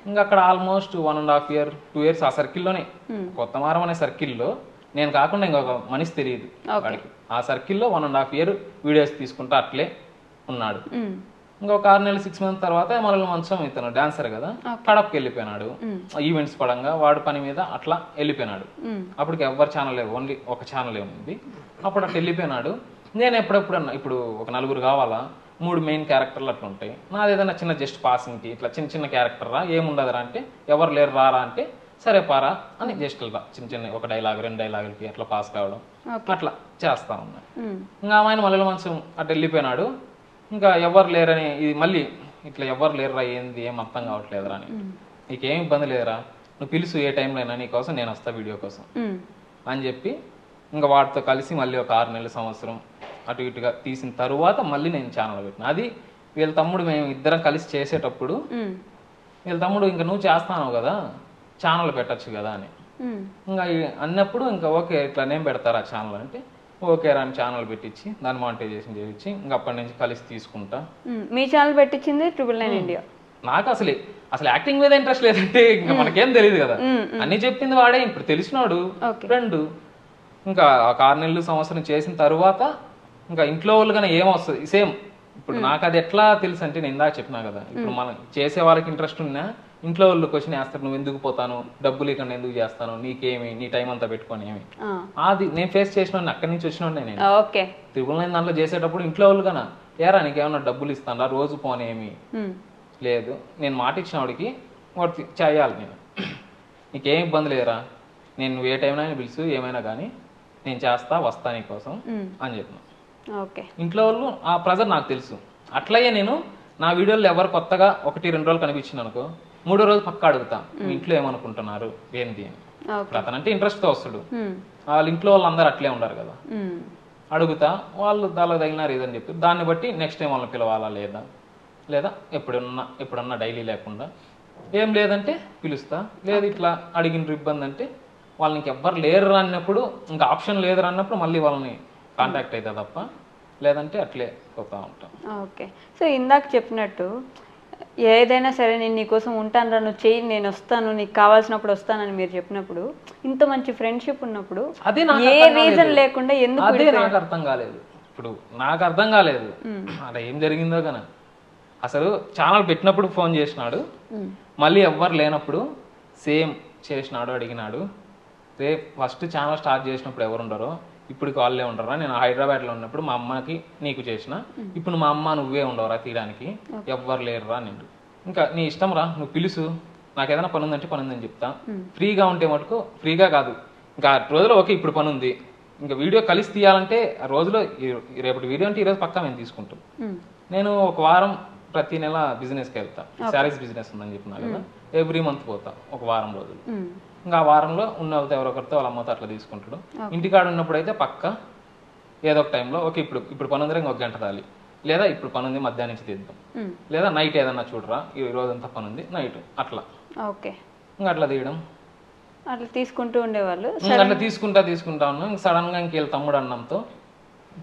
ఇంకా అక్కడ ఆల్మోస్ట్ 1.5 year 2 years ఆ సర్కిల్లోనే, కొత్త మారం అనే సర్కిల్లో నేను కాకుండా ఇంకొక మనిషి తెలియదు వాడికి. ఆ సర్కిల్లో 1.5 year వీడియోస్ తీసుకుంటా అట్లే ఉన్నాడు. ఇంకొక 6 నెలలు 6 మంత్స్ తర్వాత మళ్ళీ మంచం ఇతను డాన్సర్ కదా కడపకి వెళ్ళిపోయినాడు ఈవెంట్స్ పడంగా వాడు పని మీద అట్లా వెళ్ళిపోయినాడు. అప్పటికి ఎవరి ఛానల్ లేవు, ఓన్లీ ఒక ఛానల్ ఉంది. అప్పుడు అట్లా వెళ్ళిపోయినాడు. నేను ఎప్పుడెప్పుడన్నా ఇప్పుడు ఒక 4 కావాలా, 3 మెయిన్ క్యారెక్టర్లు అట్లా ఉంటాయి. నాది ఏదైనా చిన్న జస్ట్ పాసింగ్కి ఇట్లా చిన్న చిన్న క్యారెక్టర్ రా, ఏముండదురా అంటే ఎవరు లేరు రారా అంటే సరే పారా అని జస్ట్ చిన్న చిన్న ఒక డైలాగ్ 2 డైలాగులకి అట్లా పాస్ కావడం అట్లా చేస్తా ఉన్నా. ఇంకా ఆయన మళ్ళీ మంచం అట్లా వెళ్ళిపోయినాడు. ఇంకా ఎవరు లేరని ఇది మళ్ళీ ఇట్లా ఎవరు లేరురా ఏంది ఏం అర్థం కావట్లేదురా అని. నీకేం ఇబ్బంది లేదురా, నువ్వు పిలుసు ఏ టైంలో అయినా నీకోసం నేను వస్తా వీడియో కోసం అని చెప్పి ఇంకా వాటితో కలిసి మళ్ళీ ఒక 6 నెలల సంవత్సరం అటు ఇటుగా తీసిన తరువాత మళ్ళీ నేను ఛానల్ పెట్టిన. అది వీళ్ళ తమ్ముడు మేము ఇద్దరం కలిసి చేసేటప్పుడు వీళ్ళ తమ్ముడు ఇంకా నువ్వు చేస్తాను కదా ఛానల్ పెట్టచ్చు కదా అని ఇంకా అన్నప్పుడు ఇంకా ఓకే ఇట్లా నేను పెడతారా ఛానల్ అంటే ఓకే రాని ఛానల్ పెట్టించి దాన్ని మానిటైజేషన్ చేయించి ఇంకా అప్పటి నుంచి కలిసి తీసుకుంటా. మీ ఛానల్ పెట్టించింది 999 ఇండియా. నాకు అసలు యాక్టింగ్ మీద ఇంట్రెస్ట్ లేదంటే ఇంకా మనకేం తెలియదు కదా, అన్ని చెప్పింది వాడే, ఇప్పుడు తెలిసినాడు ఫ్రెండ్. ఇంకా ఒక 6 నెలలు సంవత్సరం చేసిన తరువాత ఇంకా ఇంట్లో వాళ్ళు కానీ ఏమొస్తుంది సేమ్. ఇప్పుడు నాకు అది ఎట్లా తెలుసు అంటే నేను ఇందాక చెప్పినా కదా, ఇప్పుడు మనం చేసే వాళ్ళకి ఇంట్రెస్ట్ ఉన్నా ఇంట్లో వాళ్ళు క్వశ్చన్ వేస్తారు, నువ్వు ఎందుకు పోతాను, డబ్బులు ఇక్కడ ఎందుకు చేస్తాను, నీకేమి నీ టైం అంతా పెట్టుకొని ఏమి. అది నేను ఫేస్ చేసిన అక్కడి నుంచి వచ్చిన నేను 999 దాంట్లో చేసేటప్పుడు ఇంట్లో వాళ్ళు కన్నా ఏరా నీకేమన్నా డబ్బులు ఇస్తాను రోజు పోనేమి లేదు, నేను మాట ఇచ్చిన వాడికి వాడు చేయాలి, నేను నీకేం ఇబ్బంది లేరా, నేను ఏ టైంలో పిలుసు ఏమైనా కానీ నేను చేస్తా వస్తా నీకోసం అని చెప్పిన. ఇంట్లో వాళ్ళు ఆ ప్రెజర్ నాకు తెలుసు. అట్లయ్యే నేను నా వీడియోలో ఎవరు కొత్తగా 1-2 రోజులు కనిపించింది అనుకో 3వ రోజు పక్క అడుగుతా మీ ఇంట్లో ఏమనుకుంటున్నారు ఏంటి అని. అతనంటే ఇంట్రెస్ట్తో వస్తాడు, వాళ్ళ ఇంట్లో వాళ్ళు అందరు అట్లే ఉండరు కదా. అడుగుతా, వాళ్ళు దానికి తగిన రీజన్ చెప్పి దాన్ని బట్టి నెక్స్ట్ టైం వాళ్ళని పిలవాలా లేదా ఎప్పుడన్నా డైలీ లేకుండా ఏం లేదంటే పిలుస్తా. లేదు ఇట్లా అడిగిన ఇబ్బంది అంటే వాళ్ళని ఇంకెవ్వరు లేరు అన్నప్పుడు ఇంకా ఆప్షన్ లేరు అన్నప్పుడు మళ్ళీ వాళ్ళని కాంటాక్ట్ అవుతా తప్ప లేదంటే అట్లే పోతా ఉంటాం. ఓకే, సో ఇందాక చెప్పినట్టు ఏదైనా సరే నేను నీకోసం ఉంటాను రా, నువ్వు చెయ్యి, నేను వస్తాను, నీకు కావాల్సినప్పుడు వస్తానని మీరు చెప్పినప్పుడు ఇంత మంచి ఫ్రెండ్షిప్ ఉన్నప్పుడు ఏ రీజన్ లేకుండా ఎందుకు? అదే నాకు అర్థం కాలేదు. ఇప్పుడు నాకు అర్థం కాలేదు అలా ఏం జరిగిందో కానీ. అసలు ఛానల్ పెట్టినప్పుడు ఫోన్ చేసినాడు, మళ్ళీ ఎవ్వరు లేనప్పుడు సేమ్ చేసినాడు, అడిగినాడు. రేపు ఫస్ట్ ఛానల్ స్టార్ట్ చేసినప్పుడు ఎవరు ఉండరో ఇప్పుడు వాళ్ళే ఉండరా, నేను హైదరాబాద్లో ఉన్నప్పుడు మా అమ్మకి నీకు చేసిన, ఇప్పుడు మా అమ్మ నువ్వే ఉండవరా తీయడానికి, ఎవ్వరు లేరురా నిండు, ఇంకా నీ ఇష్టం రా, నువ్వు పిలుసు, నాకు ఏదైనా పని ఉందంటే పని ఉందని చెప్తా. ఫ్రీగా ఉంటే మటుకు ఫ్రీగా కాదు, ఇంకా రోజులో ఓకే ఇప్పుడు పని ఉంది, ఇంకా వీడియో కలిసి తీయాలంటే ఆ రోజులో రేపటి వీడియో అంటే ఈరోజు పక్కా మేము తీసుకుంటాం. నేను ఒక వారం ప్రతి నెల బిజినెస్కి వెళ్తా, శారీస్ బిజినెస్ ఉందని చెప్పినా కదా, ఎవ్రీ మంత్ పోతా ఒక వారం రోజులు. ఇంకా ఆ వారంలో ఉన్న ఎవరొకరితో వాళ్ళ అమ్మతో అట్లా తీసుకుంటాడు. ఇంటికాడ ఉన్నప్పుడు అయితే పక్క ఏదో ఒక టైంలో ఓకే ఇప్పుడు పని ఉంది ఇంకొక గంట తాలి, లేదా ఇప్పుడు పని ఉంది మధ్యాహ్నం నుంచి తీద్దాం, లేదా నైట్ ఏదన్నా చూడరా ఈ రోజంతా పని ఉంది నైట్ అట్లా. ఓకే, ఇంకా అట్లా తీయడం అట్లా తీసుకుంటూ ఉండేవాళ్ళు. అట్లా తీసుకుంటా ఉన్నాం. ఇంక సడన్ గా ఇంకెళ్ళి తమ్ముడు అన్నంతో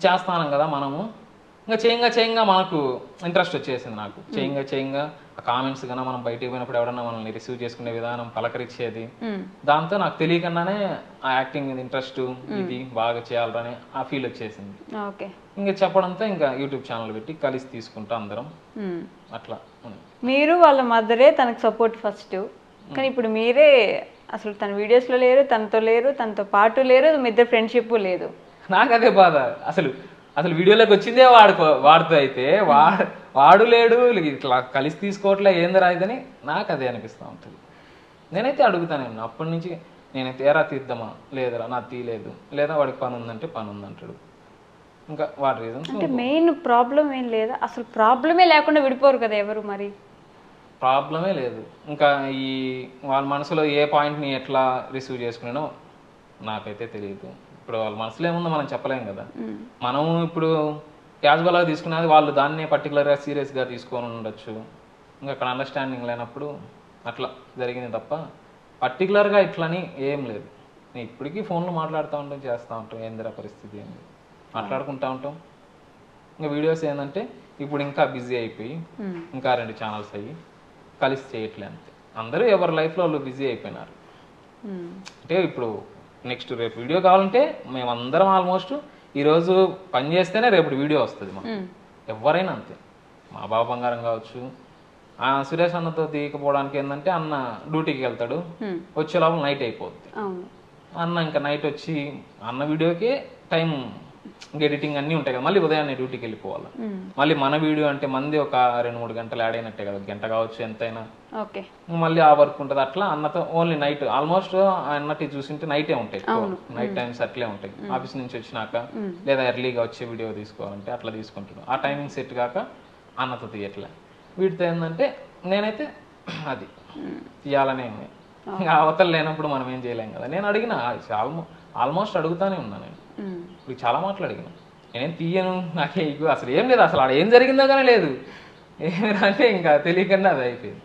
చేస్తానం కదా మనము, ఇంకా చేయంగా మనకు ఇంట్రెస్ట్ వచ్చేసింది. నాకు చేయంగా ఆ కామెంట్స్ కన్నా మనం బయటికి పోయినప్పుడు ఎవరన్నా మనల్ని రిసీవ్ చేసుకునే విధానం, పలకరించేది, దాంతో నాకు తెలియకుండానే ఆ యాక్టింగ్ మీద ఇంట్రెస్ట్, ఇది బాగా చేయాలని ఆ ఫీల్ వచ్చేసింది. ఇంకా చెప్పడంతో ఇంకా యూట్యూబ్ ఛానల్ పెట్టి కలిసి తీసుకుంటా అందరం అట్లా. మీరు వాళ్ళ మదరే తనకు సపోర్ట్ ఫస్ట్, కానీ ఇప్పుడు మీరే అసలు తన వీడియోస్లో లేరు, తనతో పాటు లేరు, మీ ఇద్దరు ఫ్రెండ్షిప్ లేదు. నాకు అదే బాధ. అసలు వీడియోలోకి వచ్చిందే వాడుతూ అయితే వాడు లేడు, ఇట్లా కలిసి తీసుకోవట్లే ఏంది రాయిదని నాకు అదే అనిపిస్తూ ఉంటుంది. నేనైతే అడుగుతాను అప్పటి నుంచి, నేనైతే ఏరా తీద్దామా, లేదురా నా తీయలేదు, లేదా వాడికి పని ఉందంటే పని ఉందంటాడు. ఇంకా వాడి రీజన్స్ అంటే మెయిన్ ప్రాబ్లం ఏం లేదా, అసలు ప్రాబ్లమే లేకుండా విడిపోరు కదా ఎవరు, మరి ప్రాబ్లమే లేదు. ఇంకా ఈ వాళ్ళ మనసులో ఏ పాయింట్ని ఎట్లా రిసీవ్ చేసుకున్నానో నాకైతే తెలియదు. ఇప్పుడు వాళ్ళ మనసులో ఏముందో మనం చెప్పలేం కదా. మనం ఇప్పుడు క్యాజువల్గా తీసుకున్నది వాళ్ళు దాన్నే పర్టికులర్గా సీరియస్గా తీసుకొని ఉండొచ్చు. ఇంకా అక్కడ అండర్స్టాండింగ్ లేనప్పుడు అట్లా జరిగింది తప్ప పర్టికులర్గా ఇట్లని ఏం లేదు. నేను ఇప్పటికీ ఫోన్లో మాట్లాడుతూ ఉంటాం, చేస్తూ ఉంటాం, ఏందిరా పరిస్థితి ఏంది మాట్లాడుకుంటూ ఉంటాం. ఇంకా వీడియోస్ ఏంటంటే ఇప్పుడు ఇంకా బిజీ అయిపోయి ఇంకా 2 ఛానల్స్ అయ్యి కలిసి చేయట్లే అంతే. అందరూ ఎవరి లైఫ్లో వాళ్ళు బిజీ అయిపోయినారు. అంటే ఇప్పుడు నెక్స్ట్ రేపు వీడియో కావాలంటే మేమందరం ఆల్మోస్ట్ ఈరోజు పని చేస్తేనే రేపు వీడియో వస్తుంది. మనం ఎవరైనా అంతే. మా బావ బంగారం కావచ్చు. సురేష్ అన్నతో తీయకపోవడానికి ఏంటంటే అన్న డ్యూటీకి వెళ్తాడు, వచ్చే లోపల నైట్ అయిపోద్ది. అన్న ఇంకా నైట్ వచ్చి అన్న వీడియోకి టైం ఎడిటింగ్ అన్నీ ఉంటాయి కదా, మళ్ళీ ఉదయాన్నే డ్యూటీకి వెళ్ళిపోవాలి. మళ్ళీ మన వీడియో అంటే మంది ఒక 2-3 గంటలు యాడ్ అయినట్టే కదా, గంట కావచ్చు ఎంతైనా. మళ్ళీ ఆ వర్క్ ఉంటుంది. అట్లా అన్నతో ఓన్లీ నైట్ ఆల్మోస్ట్ అన్నటి చూసింటే నైటే ఉంటాయి, నైట్ టైమ్స్ అట్లే ఉంటాయి. ఆఫీస్ నుంచి వచ్చినాక లేదా ఎర్లీగా వచ్చే వీడియో తీసుకోవాలంటే అట్లా తీసుకుంటాడు. ఆ టైమింగ్ సెట్ కాక అన్నతో తీయట్లే. వీటితో ఏంటంటే నేనైతే అది తీయాలనే ఉన్నాయి. ఇంకా అవతల లేనప్పుడు మనం ఏం చేయలేం కదా. నేను అడిగిన ఆల్మోస్ట్ అడుగుతానే ఉన్నా. నేను ఇప్పుడు చాలా మాటలు అడిగిన, నేనేం తీయను, నాకే అసలు ఏం లేదు, అసలు ఆడ ఏం జరిగిందో కానీ లేదు, ఏమంటే ఇంకా తెలియకుండా అది అయిపోయింది.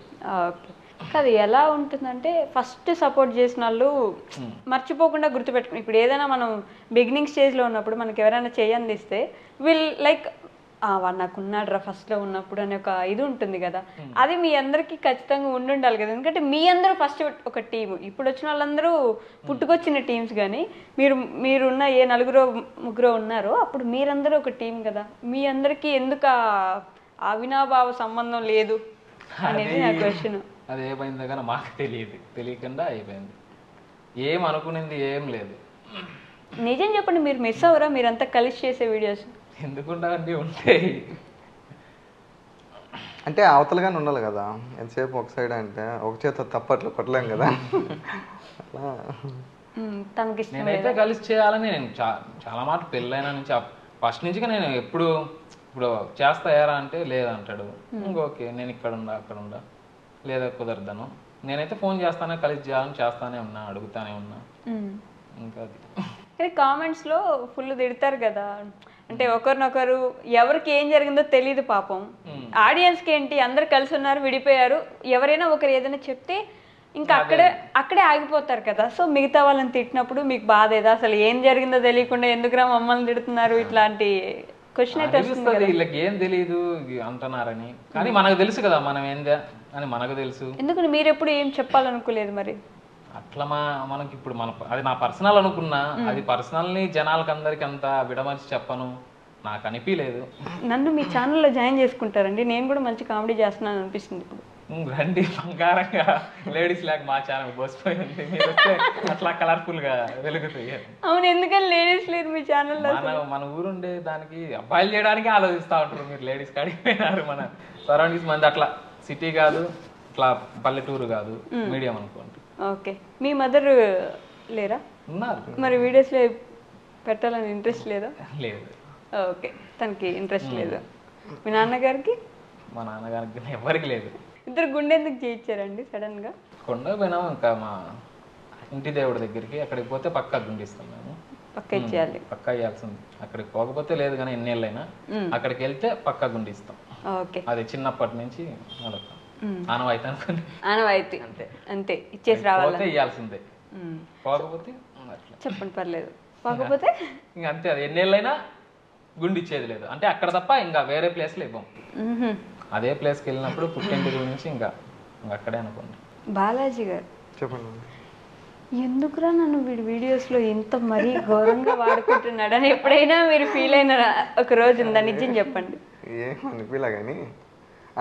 ఓకే, అది ఎలా ఉంటుందంటే ఫస్ట్ సపోర్ట్ చేసిన వాళ్ళు మర్చిపోకుండా గుర్తుపెట్టుకుని, ఇప్పుడు ఏదైనా మనం బిగినింగ్ స్టేజ్లో ఉన్నప్పుడు మనకి ఎవరైనా చేయందిస్తే వీళ్ళు లైక్ వాడు నాకు ఉన్నాడు ఫస్ట్లో ఉన్నప్పుడు అనే ఒక ఇది ఉంటుంది కదా, అది మీ అందరికీ ఖచ్చితంగా ఉండాలి కదా. ఎందుకంటే మీ అందరూ ఫస్ట్ ఒక టీము, ఇప్పుడు వచ్చిన వాళ్ళందరూ పుట్టుకొచ్చిన టీమ్స్, కానీ మీరున్న ఏ 4-3 ఉన్నారో అప్పుడు మీరందరూ ఒక టీం కదా. మీ అందరికీ ఎందుకు అవినాభావ సంబంధం లేదు అనేది నా క్వశ్చన్. అది ఏమైందో కానీ మాకు తెలియకుండా అయిపోయింది. ఏం అనుకునేది ఏం లేదు. నిజం చెప్పండి, మీరు మిస్ అవ్వరా మీరంతా కలిసి చేసే వీడియోస్? ఎందుకుంటాయండి, ఉంటాయి. అంటే అవతలగానే ఉండాలి కదా, ఎంతసేపు ఒక సైడ్ అంటే ఒక చేత తప్పట్లు కొట్టలేం కదా. అట్లా నేనైతే కలిసి చేయాలని నేను చాలా మాట పెళ్ళైనా నుంచి ఫస్ట్ నుంచి నేను ఇప్పుడు చేస్తాయారా అంటే లేదంటాడు. ఓకే నేను ఇక్కడ ఉండా అక్కడ ఉండా, లేదా కుదరదను. నేనైతే ఫోన్ చేస్తానే, కలిసి చేయాలని చేస్తానే ఉన్నా, అడుగుతానే ఉన్నా. ఇంకా అది కామెంట్స్లో ఫుల్ తిడతారు కదా, అంటే ఒకరినొకరు ఎవరికి ఏం జరిగిందో తెలియదు పాపం. ఆడియన్స్కి ఏంటి, అందరు కలిసి ఉన్నారు విడిపోయారు, ఎవరైనా ఒకరు ఏదైనా చెప్తే ఇంకా అక్కడే ఆగిపోతారు కదా. సో మిగతా వాళ్ళని తిట్టినప్పుడు మీకు బాధ ఏదా, అసలు ఏం జరిగిందో తెలియకుండా ఎందుకురా మమ్మల్ని తిడుతున్నారు, ఇట్లాంటి క్వశ్చన్ అయితే వస్తుంది. వీళ్ళకి ఏం తెలియదు అంటున్నారని, కానీ మనకు తెలుసు కదా మనం ఏందా అని మనకు తెలుసు. ఎందుకు మీరు ఎప్పుడు ఏం చెప్పాలనుకోలేదు మరి? అట్లా మనకి ఇప్పుడు అది నా పర్సనల్ అనుకున్నా, అది పర్సనల్ని జనాలకి అందరికి అంత విడమర్చి చెప్పను, నాకు అనిపించలేదు. నన్ను మీ ఛానల్లో జాయిన్ చేసుకుంటారండి, నేను కూడా మంచి కామెడీ చేస్తున్నాను అనిపిస్తుంది ఇప్పుడు. రండి, బంగారంగా లేడీస్ లాగా మా ఛానల్ బోసిపోయింది, మీరు వస్తే అట్లా కలర్ఫుల్ గా వెలుగుతాయి. అవును, ఎందుకని లేడీస్ లేరు మీ ఛానల్లో? మన ఊరుండే దానికి అబ్బాయిలు చేయడానికి ఆలోచిస్తూ ఉంటారు, మీరు లేడీస్ అడిగిపోయినారు. మన సరౌండింగ్స్ మంది అట్లా సిటీ కాదు, ఇట్లా పల్లెటూరు కాదు, మీడియం అనుకోండి. ఓకే, మీ మదర్ లేరా? ఉన్నారు. మరి వీడియోస్లో పెట్టాలని ఇంట్రెస్ట్ లేదా? లేదు. ఓకే, తనకి ఇంట్రెస్ట్ లేదు. మీ నాన్నగారికి? మా నాన్నగారికి ఎవరికి లేదు. ఇద్దరు గుండె ఎందుకు చేయించారండి సడన్గా? కొండ పోయినాము ఇంకా మా ఇంటి దేవుడి దగ్గరికి, అక్కడికి పోతే పక్కా గుండిస్తాం మేము. పక్క ఇచ్చేయాలి, పక్కా ఇవ్వాల్సింది. అక్కడికి పోకపోతే లేదు, కానీ ఎన్నేళ్ళైనా అక్కడికి వెళ్తే పక్కా గుండిస్తాం. ఓకే, అది చిన్నప్పటి నుంచి అదొక ఆనవాయితీ అనుకోండి. ఆనవాయితీ అంతే, ఇచ్చేసి రావాలి, ఇవ్వాల్సిందే. పోకపోతే చెప్పండి పర్లేదు, పోకపోతే ఇంకా అంతే. అది ఎన్నేళ్ళైనా గుండి ఇచ్చేది లేదు, అంటే అక్కడ తప్ప ఇంకా వేరే ప్లేస్లో ఇవ్వం. అదే ప్లేస్కి వెళ్ళినప్పుడు పుట్టింటి గురించి ఇంకా అక్కడే అనుకోండి. బాలాజీ గారు చెప్పండి, ఎందుకురా నన్ను వీడియోస్లో ఇంత మరీ ఘోరంగా వాడుకుంటున్నాడని ఎప్పుడైనా మీరు ఫీల్ అయిన ఒక రోజు ఉందా? నిజం చెప్పండి. ఏమనిపించలే, కానీ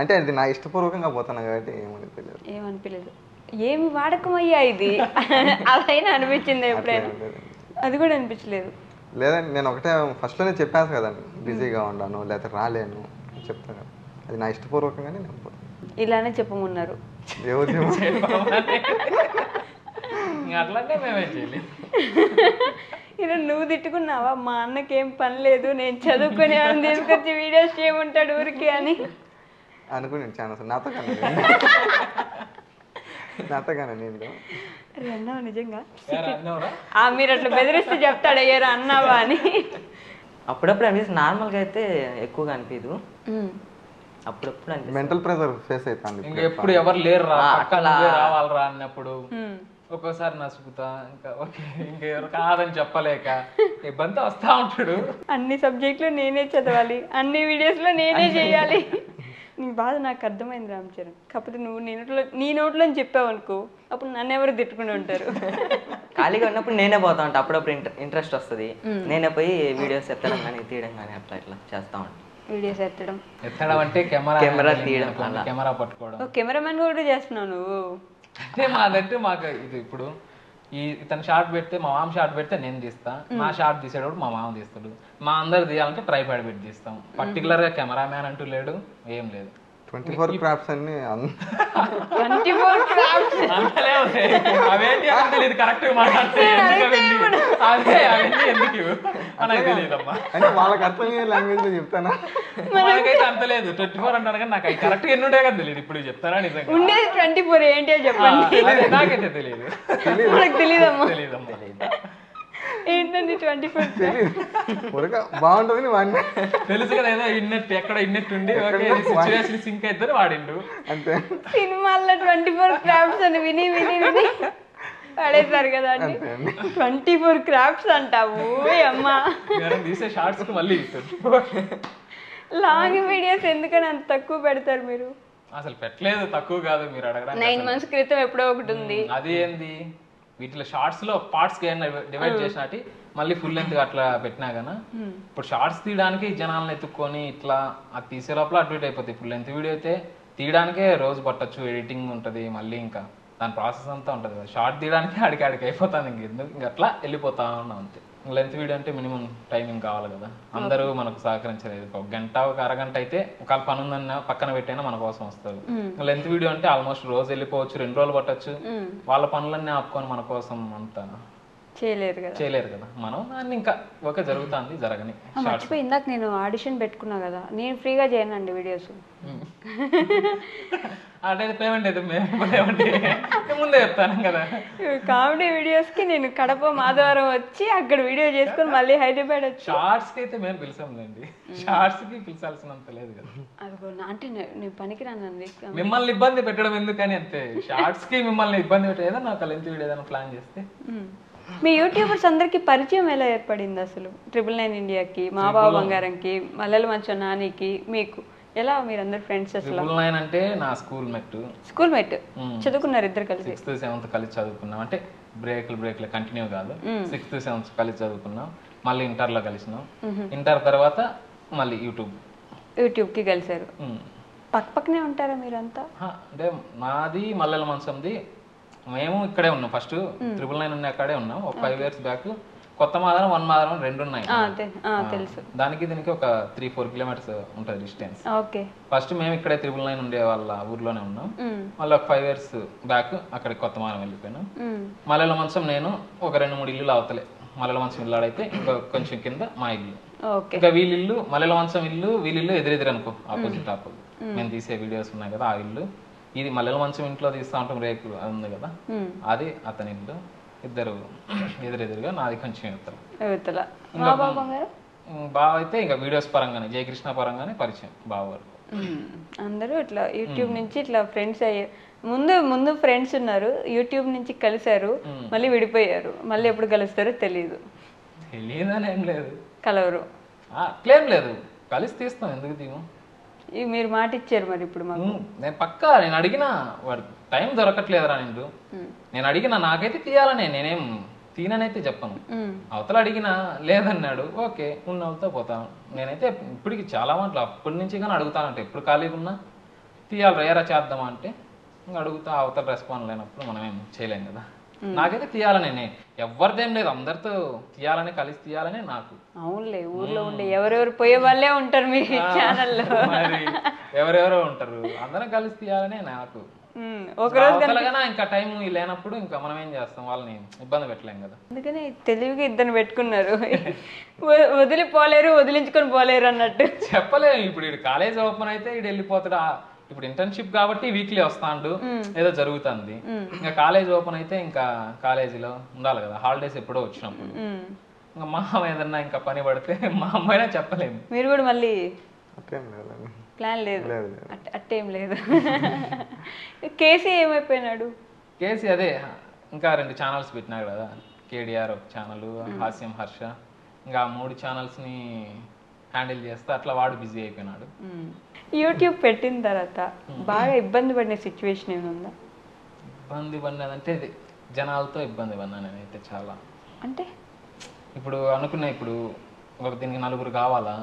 అంటే అది నా ఇష్టపూర్వకంగా పోతాను కాబట్టి ఏమనిపించలేదు. ఏమి వాడకమయ్యా ఇది అదైనా అనిపించింది ఎప్పుడైనా? అది కూడా అనిపించలేదు. లేదండి, నేను ఒకటే ఫస్ట్లోనే చెప్పాను కదండి, బిజీగా ఉన్నాను లేదా రాలేను చెప్తాను కదా, అది నా ఇష్టపూర్వకంగానే నేను పోతాను. ఇలానే చెప్పమన్నారు. అట్లంటే మేమే చేయాలి. ఇలా నువ్వు తిట్టుకున్నావా, మా అన్నకేం పని లేదు, నేను చదువుకునే తీసుకొచ్చి వీడియోస్ చేయమంటాడు ఊరికి అని అనుకుని ఛానల్స్ నాతో కానీ నేను అన్నావా నిజంగా? మీరు అట్లా బెదిరిస్తే చెప్తాడు అయ్యారు అన్నావా అని. అప్పుడప్పుడు అనిపిస్తుంది, నార్మల్గా అయితే ఎక్కువగా అనిపించదు, అప్పుడప్పుడు అనిపిస్తుంది. మెంటల్ ప్రెషర్ ఫేస్ అవుతాను. ఇంకా ఎప్పుడు ఎవరు లేరు రా, రావాలరా అన్నప్పుడు ఒక్కోసారి నసుకుతా, ఇంకా ఓకే ఇంకెవరు కాదని చెప్పలేక ఇబ్బంది వస్తా ఉంటాడు. అన్ని సబ్జెక్టులు నేనే చదవాలి, అన్ని వీడియోస్లో నేనే చేయాలి. నీ బాధ నాకు అర్థమైంది రామ్ చరణ్. కాకపోతే నువ్వు నీ నోట్లో చెప్పావు అనుకో, అప్పుడు నన్ను ఎవరు తిట్టుకుని ఉంటారు. ఖాళీగా ఉన్నప్పుడు నేనే పోతా ఉంటా, అప్పుడప్పుడు ఇంట్రెస్ట్ వస్తుంది, నేనే పోయి వీడియోస్ ఎత్తడం కానీ తీయడం కానీ అట్లా ఇట్లా చేస్తా ఉంటాను. వీడియోస్ ఎత్తడం ఎత్తడం అంటే కెమెరా తీయడం, కెమెరా పట్టుకోవడం. కెమెరామెన్ కూడా చేస్తున్నావు నువ్వు? అంటే మాకు ఇది ఇప్పుడు ఇతను షార్ట్ పెడితే మా మామ షార్ట్ పెడితే నేను తీస్తా, మా షార్ట్ తీసేటప్పుడు మా మామ తీస్తాడు. మా అందరు తీయాలంటే ట్రైపాడ్ పెట్టి తీస్తాం. పర్టికులర్ గా కెమెరామ్యాన్ అంటూ లేడు, ఏం లేదు. 24 క్రాఫ్ట్స్ అన్ని 24 క్రాఫ్ట్స్ అంతలే ఉంటాయి. అవేంటి అని తెలియదు కరెక్ట్ గా మాట్లాడితే. అదే అవన్నీ ఎందుకు మనకు తెలియదమ్మా. అంటే వాళ్ళకి అర్థమయ్యే లాంగ్వేజ్ లో చెప్తానా? మనకైతే అంత లేదు. 24 అంటాను కానీ నాకు కరెక్ట్ ఎన్ని ఉంటాయో కదా తెలియదు. ఇప్పుడు చెప్తారా నిజంగా? ఉండేది 24 ఏంటి అని చెప్పండి. అదే నాకైతే తెలియదు. మనకు తెలియదమ్మా. తెలియదమ్మా. ఏంటండి 24? బాగుంటుంది వాడిని తెలుసు కదా, ఏదో ఇన్నట్టు ఎక్కడ ఇన్నట్టు ఉండి సిచ్యువేషన్ సింక్ అయితే వాడిండు అంతే. సినిమాల్లో 24 క్రాఫ్ట్స్ అని విని విని విని పడేశారు కదా అండి. 24 క్రాఫ్ట్స్ అంటావు అమ్మా. తీసే షార్ట్స్ మళ్ళీ లాంగ్ వీడియోస్ ఎందుకని అంత తక్కువ పెడతారు మీరు? అసలు పెట్టలేదు, తక్కువ కాదు. మీరు అడగడం 9 months క్రితం ఎప్పుడో ఒకటి ఉంది. అది ఏంది వీటిలో షార్ట్స్ లో పార్ట్స్ డివైడ్ చేసినట్టు మళ్ళీ ఫుల్ లెంత్ అట్లా పెట్టినా గానా. ఇప్పుడు షార్ట్స్ తీయడానికి జనాలను ఎత్తుక్కొని ఇట్లా అది తీసే లోపల అటు ఇటు అయిపోతాయి. ఫుల్ లెంత్ వీడియో అయితే తీయడానికే రోజు పట్టచ్చు, ఎడిటింగ్ ఉంటుంది, మళ్ళీ ఇంకా దాని ప్రాసెస్ అంతా ఉంటుంది కదా. షార్ట్ తీయడానికి అడికి అయిపోతాను ఇంక అట్లా వెళ్ళిపోతా ఉన్నాం అంతే. లెంత్ వీడియో అంటే మినిమం టైమింగ్ కావాలి కదా, అందరూ మనకు సహకరించలేదు. ఒక గంట ఒక అరగంట అయితే ఒకవేళ పని ఉందన్న పక్కన పెట్టైనా మన కోసం వస్తారు. లెంత్ వీడియో అంటే ఆల్మోస్ట్ రోజు వెళ్ళిపోవచ్చు, 2 రోజులు పట్టచ్చు. వాళ్ళ పనులన్నీ ఆపుకొని మన కోసం అంతా చేయలేరు కదా. మనం దాన్ని ఇంకా ఓకే జరుగుతుంది, జరగని. మర్చిపోయి ఇందాక నేను ఆడిషన్ పెట్టుకున్నా కదా, నేను ఫ్రీగా చేయనండి వీడియోస్. అంటే పేమెంట్ అయితే ముందే చెప్తాను కదా. కామెడీ వీడియోస్ కి నేను కడప మాధవరం వచ్చి అక్కడ వీడియో చేసుకుని మళ్ళీ హైదరాబాద్ వచ్చి. షార్ట్స్ కి అయితే మేము పిలిచాంలేండి, షార్ట్స్ కి పిలిచాల్సినంత లేదు కదా. అదిగో అంటే నేను పనికిరానండి. మిమ్మల్ని ఇబ్బంది పెట్టడం ఎందుకని అంతే. షార్ట్స్ కి మిమ్మల్ని ఇబ్బంది పెట్టేదా నాకు లెంత్ వీడియో ఏదైనా ప్లాన్ చేస్తే. మీ యూట్యూబర్స్ అందరికి పరిచయం ఎలా ఏర్పడింది అసలు? 999 ఇండియాకి, మా బావ బంగారంకి, మల్లెల మంచం నానికి, మీకు ఎలా మీరందరు ఫ్రెండ్స్ అసలు? 999 అంటే నా స్కూల్ మేట్. చదువుకున్నారు ఇద్దరు కలిసి? 6th 7th కలిసి చదువుకున్నాం. అంటే బ్రేక్లు కంటిన్యూ కాదు. 6th 7th కలిసి చదువుకున్నాం. మళ్ళీ ఇంటర్లో కలిసినాం. ఇంటర్ తర్వాత మళ్ళీ యూట్యూబ్ కి కలిసారు. పక్కనే ఉంటారా మీరంతా? అంటే నాది మల్లెల మంచంది మేము ఇక్కడే ఉన్నాం. ఫస్ట్ 999 ఉన్న అక్కడే ఉన్నాం. ఒక 5 years బ్యాక్ కొత్త మాదరం 1 మాదరం 2 ఉన్నాయి. తెలుసు. దానికి దీనికి ఒక 3-4 kilometers ఉంటుంది డిస్టెన్స్. ఫస్ట్ మేము ఇక్కడే 999 ఉండే వాళ్ళ ఊర్లోనే ఉన్నాం. మళ్ళీ ఒక 5 years బ్యాక్ అక్కడికి కొత్త మాదరం వెళ్ళిపోయినాం. మల్లెల మంచం నేను ఒక 2-3 ఇల్లులు అవతలే. మల్లెల మంచం ఇల్లాడైతే ఇంకా కొంచెం కింద మా ఇల్లు. ఇంకా వీళ్ళిల్లు మల్లెల మంచం ఇల్లు వీళ్ళిల్లు ఎదురెదురు అనుకో, ఆపోజిట్. మేము తీసే వీడియోస్ ఉన్నాయి కదా ఆ ఇల్లు. ఇది మల్లెల మంచం ఇంట్లో తీస్తా ఉంటాం, రేకులు అది ఉంది కదా, అది అతని ఇల్లు. ఇద్దరు ఎదురెదురుగా, నాది కొంచెం యువతల. బావ అయితే ఇంకా వీడియోస్ పరంగానే, జయకృష్ణ పరంగానే పరిచయం బావ వరకు. అందరూ ఇట్లా యూట్యూబ్ నుంచి ఇట్లా ఫ్రెండ్స్ అయ్యారు. ముందు ఫ్రెండ్స్ ఉన్నారు, యూట్యూబ్ నుంచి కలిసారు, మళ్ళీ విడిపోయారు. మళ్ళీ ఎప్పుడు కలుస్తారో తెలియదని ఏం లేదు, కలవరు అట్లేం లేదు, కలిసి తీస్తాం. ఎందుకు తీము? మీరు మాట ఇచ్చారు మరి ఇప్పుడు మాకు. నేను పక్కా నేను అడిగినా వాడు టైం దొరకట్లేదురా నేను అడిగినా, నాకైతే తీయాలనే, నేనేం తీననైతే చెప్పను. అవతల అడిగినా లేదన్నాడు, ఓకే ఉన్నవుతా పోతాను. నేనైతే ఇప్పటికి చాలా మాటలు అప్పటి నుంచి కానీ అడుగుతానంటే, ఎప్పుడు ఖాళీగా ఉన్నా తీయాలి రేరా చేద్దామా అంటే ఇంకా అడుగుతా. అవతల రెస్పాన్స్ లేనప్పుడు మనం ఏం చేయలేం కదా. నాకైతే తీయాలనే, ఎవరిదేం లేదు, అందరితో తీయాలని, కలిసి తీయాలనే నాకు. అవునులే, ఊర్లో ఉండే ఎవరెవరు పోయే వాళ్ళే ఉంటారు మీ ఛానల్లో. మరి ఎవరెవరో ఉంటారు, అందరం కలిసి తీయాలనే నాకు. ఇంకా టైం లేనప్పుడు ఇంకా మనం ఏం చేస్తాం, వాళ్ళని ఇబ్బంది పెట్టలేం కదా. అందుకని తెలివిగా ఇద్దరు పెట్టుకున్నారు. వదిలిపోలేరు, వదిలించుకొని పోలేరు అన్నట్టు. చెప్పలేము. ఇప్పుడు ఇటు కాలేజ్ ఓపెన్ అయితే ఇటు వెళ్ళిపోతాడు. ఇప్పుడు ఇంటర్న్షిప్ కాబట్టి వీక్లీ వస్తాండు, ఏదో జరుగుతుంది. ఇంకా కాలేజ్ ఓపెన్ అయితే ఇంకా కాలేజీలో ఉండాలి కదా, హాలిడేస్ ఎప్పుడో వచ్చినప్పుడు. ఇంకా మా అమ్మ ఏదన్నా ఇంకా పని పడితే మా అమ్మాయినా చెప్పలేము. మీరు కూడా మళ్ళీ ప్లాన్ లేదు, అట్టేం లేదు. కేసీ ఏమైపోయినాడు? కేసీ అదే ఇంకా 2 ఛానల్స్ పెట్టినాడు కదా, కేడిఆర్ ఒక ఛానల్, హాస్యం హర్ష. ఇంకా 3 ఛానల్స్ని హ్యాండిల్ చేస్తే అట్లా వాడు బిజీ అయిపోయినాడు. యూట్యూబ్ పెట్టిన తర్వాత బాగా ఇబ్బంది పడిన సిచ్యువేషన్ ఏముందా? ఇబ్బంది పడినదంటే జనాలతో ఇబ్బంది పడినా నేనైతే చాలా. అంటే ఇప్పుడు అనుకున్నా, ఇప్పుడు దీనికి నలుగురు కావాలా,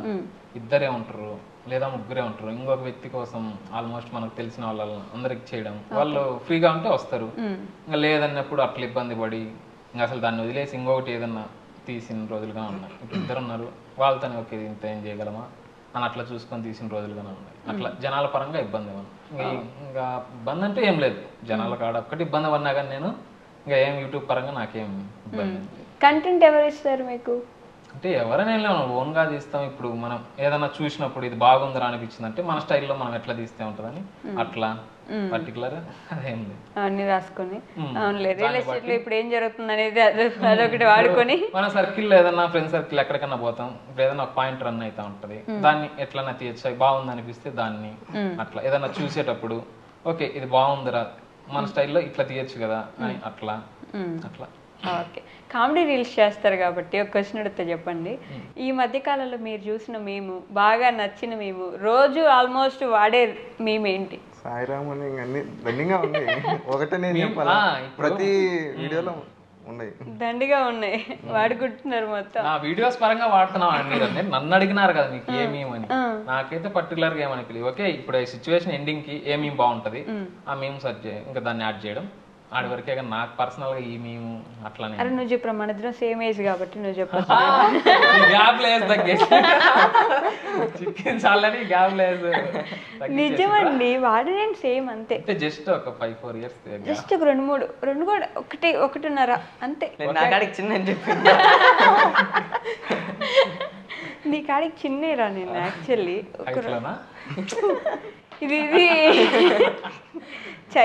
ఇద్దరే ఉంటారు లేదా ముగ్గురే ఉంటారు, ఇంకొక వ్యక్తి కోసం ఆల్మోస్ట్ మనకు తెలిసిన వాళ్ళ అందరికి చేయడం, వాళ్ళు ఫ్రీగా ఉంటే వస్తారు, ఇంకా లేదన్నప్పుడు అట్లా ఇబ్బంది పడి ఇంకా అసలు దాన్ని వదిలేసి ఇంకొకటి ఏదన్నా తీసిన రోజులుగా ఉన్నాయి. ఇప్పుడు ఇద్దరు ఉన్నారు, వాళ్ళతోనే ఓకే ఇంత ఏం చేయగలమా అని అట్లా చూసుకొని తీసిన రోజులుగానే ఉన్నాయి. అట్లా జనాల పరంగా ఇబ్బంది ఇంకా ఇబ్బంది అంటే ఏం లేదు, జనాల కాడ ఒక్కటి ఇబ్బంది పడినా కానీ నేను ఇంకా ఏం యూట్యూబ్ పరంగా నాకేం ఇబ్బంది. కంటెంట్ ఎవరు ఇస్తారు మీకు? అంటే ఎవరైనా మనం ఓన్గా తీస్తాం. ఇప్పుడు మనం ఏదైనా చూసినప్పుడు ఇది బాగుందిరా అనిపించింది అంటే మన స్టైల్లో మనం ఎట్లా తీస్తే ఉంటుందని అట్లా పర్టికులర్ అదేం లేదు, అన్ని రాసుకొని. అవునులే, రియల్ ఎస్టేట్ లో ఇప్పుడు ఏం జరుగుతుంది అనేది అదొకటి వాడుకొని మన సర్కిల్ ఏదన్నా ఫ్రెండ్ సర్కిల్ ఎక్కడికన్నా పోతాం, ఇప్పుడు ఏదైనా పాయింట్ రన్ అవుతా ఉంటది, దాన్ని ఎట్లన్నా తీయచ్చు, బాగుంది అనిపిస్తే దాన్ని అట్లా ఏదన్నా చూసేటప్పుడు ఓకే ఇది బాగుందిరా మన స్టైల్లో ఇట్లా తీయచ్చు కదా అని అట్లా అట్లా. ఓకే, కామెడీ రీల్స్ చేస్తారు కాబట్టి ఒక క్వశ్చన్ అడిగితే చెప్పండి. ఈ మధ్య కాలంలో మీరు చూసిన మేము బాగా నచ్చిన మేము రోజు ఆల్మోస్ట్ వాడే మేము ఏంటి? సాయిరామ్ అని అన్ని దండిగా ఉంది, ఒకటే నేను చెప్పాలా, ప్రతి వీడియోలో ఉన్నాయి, దండిగా ఉన్నాయి, వాడుకుంటున్నారు మొత్తం. నా వీడియోస్ పరంగా వాడుతున్నాం అండి మీరు, అంటే నన్ను అడిగినారు కదా మీకు ఏమేమని, నాకైతే పర్టికులర్ గా ఏమనిపించలేదు. ఓకే ఇప్పుడు సిచ్యువేషన్ ఎండింగ్ కి ఏమేమి బాగుంటది ఆ మేము సెర్చ్ ఇంకా దాన్ని యాడ్ చేయడం ఆడి వరకే, కానీ నాకు పర్సనల్ గా ఈ మేము అట్లానే. అరే నువ్వు చెప్పరా, మన ఇద్దరం సేమ్ ఏజ్ కాబట్టి నువ్వు చెప్ప. గ్యాప్ లేదు తగ్గేసి చికెన్ చాలని గ్యాప్ లేదు. నిజమండి, వాడినండి సేమ్ అంతే, జస్ట్ ఒక 5-4 years, జస్ట్ ఒక 2-3 కూడా ఒకటిన్నర అంతే. నా కాడికి చిన్న అని చెప్పి నీ కాడికి చిన్నేరా నేను యాక్చువల్లీ. ఇది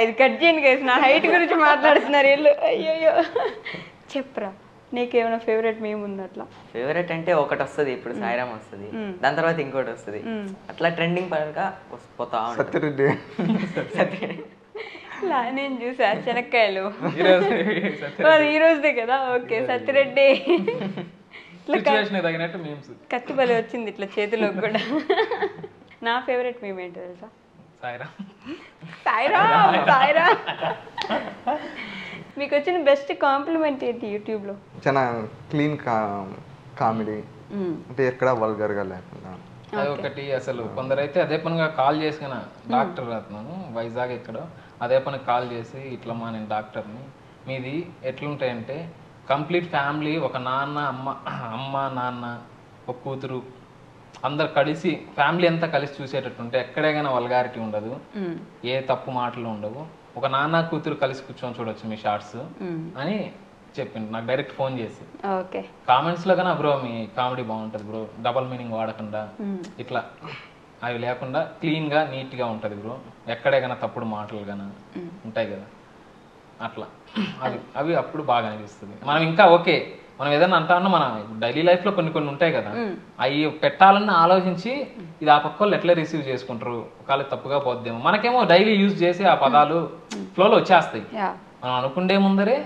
ఇది కట్ చేయండి కేసు, నా హైట్ గురించి మాట్లాడుతున్నారు వీళ్ళు. అయ్యో చెప్పరా, నీకేమైనా ఫేవరెట్ మేము ఉంది అట్లా? ఫేవరెట్ అంటే ఒకటి వస్తుంది, ఇప్పుడు సాయిరామ్ వస్తుంది, దాని తర్వాత ఇంకోటి వస్తుంది, అట్లా ట్రెండింగ్ పరంగా పోతా సత్యరెడ్డి. నేను చూసా శనక్కాయలు, ఈ రోజుదే కదా. ఓకే సత్యరెడ్డి కత్తి బలి వచ్చింది ఇట్లా చేతిలో కూడా. నా ఫేవరెట్ మేము ఏంటో తెలుసా? సాయిరామ్. మీకు వచ్చిన బెస్ట్ కాంప్లిమెంట్ ఏంటి యూట్యూబ్ లో? చాలా క్లీన్ కామెడీ, అంటే ఎక్కడ వల్గర్ గా లేకుండా. అది ఒకటి. అసలు కొందరైతే అదే పనిగా కాల్ చేసిన డాక్టర్ రాతున్నాను వైజాగ్ ఎక్కడో, అదే పని కాల్ చేసి ఇట్లా మా నేను డాక్టర్ని, మీది ఎట్లుంటాయంటే కంప్లీట్ ఫ్యామిలీ, ఒక నాన్న అమ్మ నాన్న ఒక కూతురు అందరు కలిసి ఫ్యామిలీ అంతా కలిసి చూసేటట్టుంటే ఎక్కడైనా వల్గారిటీ ఉండదు, ఏ తప్పు మాటలు ఉండవు, ఒక నాన్న కూతురు కలిసి కూర్చొని చూడొచ్చు మీ షార్ట్స్ అని చెప్పిండు నాకు డైరెక్ట్ ఫోన్ చేసి. కామెంట్స్ లో కన్నా బ్రో మీ కామెడీ బాగుంటది బ్రో, డబల్ మీనింగ్ వాడకుండా ఇట్లా అవి లేకుండా క్లీన్ గా నీట్ గా ఉంటది బ్రో, ఎక్కడే కన్నా తప్పుడు మాటలు కన్నా ఉంటాయి కదా అట్లా, అవి అప్పుడు బాగా అనిపిస్తుంది. మనం ఇంకా ఓకే మనం ఏదైనా అంటామన్నా మన డైలీ లైఫ్ లో కొన్ని ఉంటాయి కదా, అవి పెట్టాలని ఆలోచించి ఇది ఆ పక్క వాళ్ళు ఎట్లా రిసీవ్ చేసుకుంటారు, ఒకవేళ తప్పుగా పోద్దేమో, మనకేమో డైలీ యూజ్ చేసి ఆ పదాలు ఫ్లోలో వచ్చేస్తాయి, మనం అనుకుండే ముందరే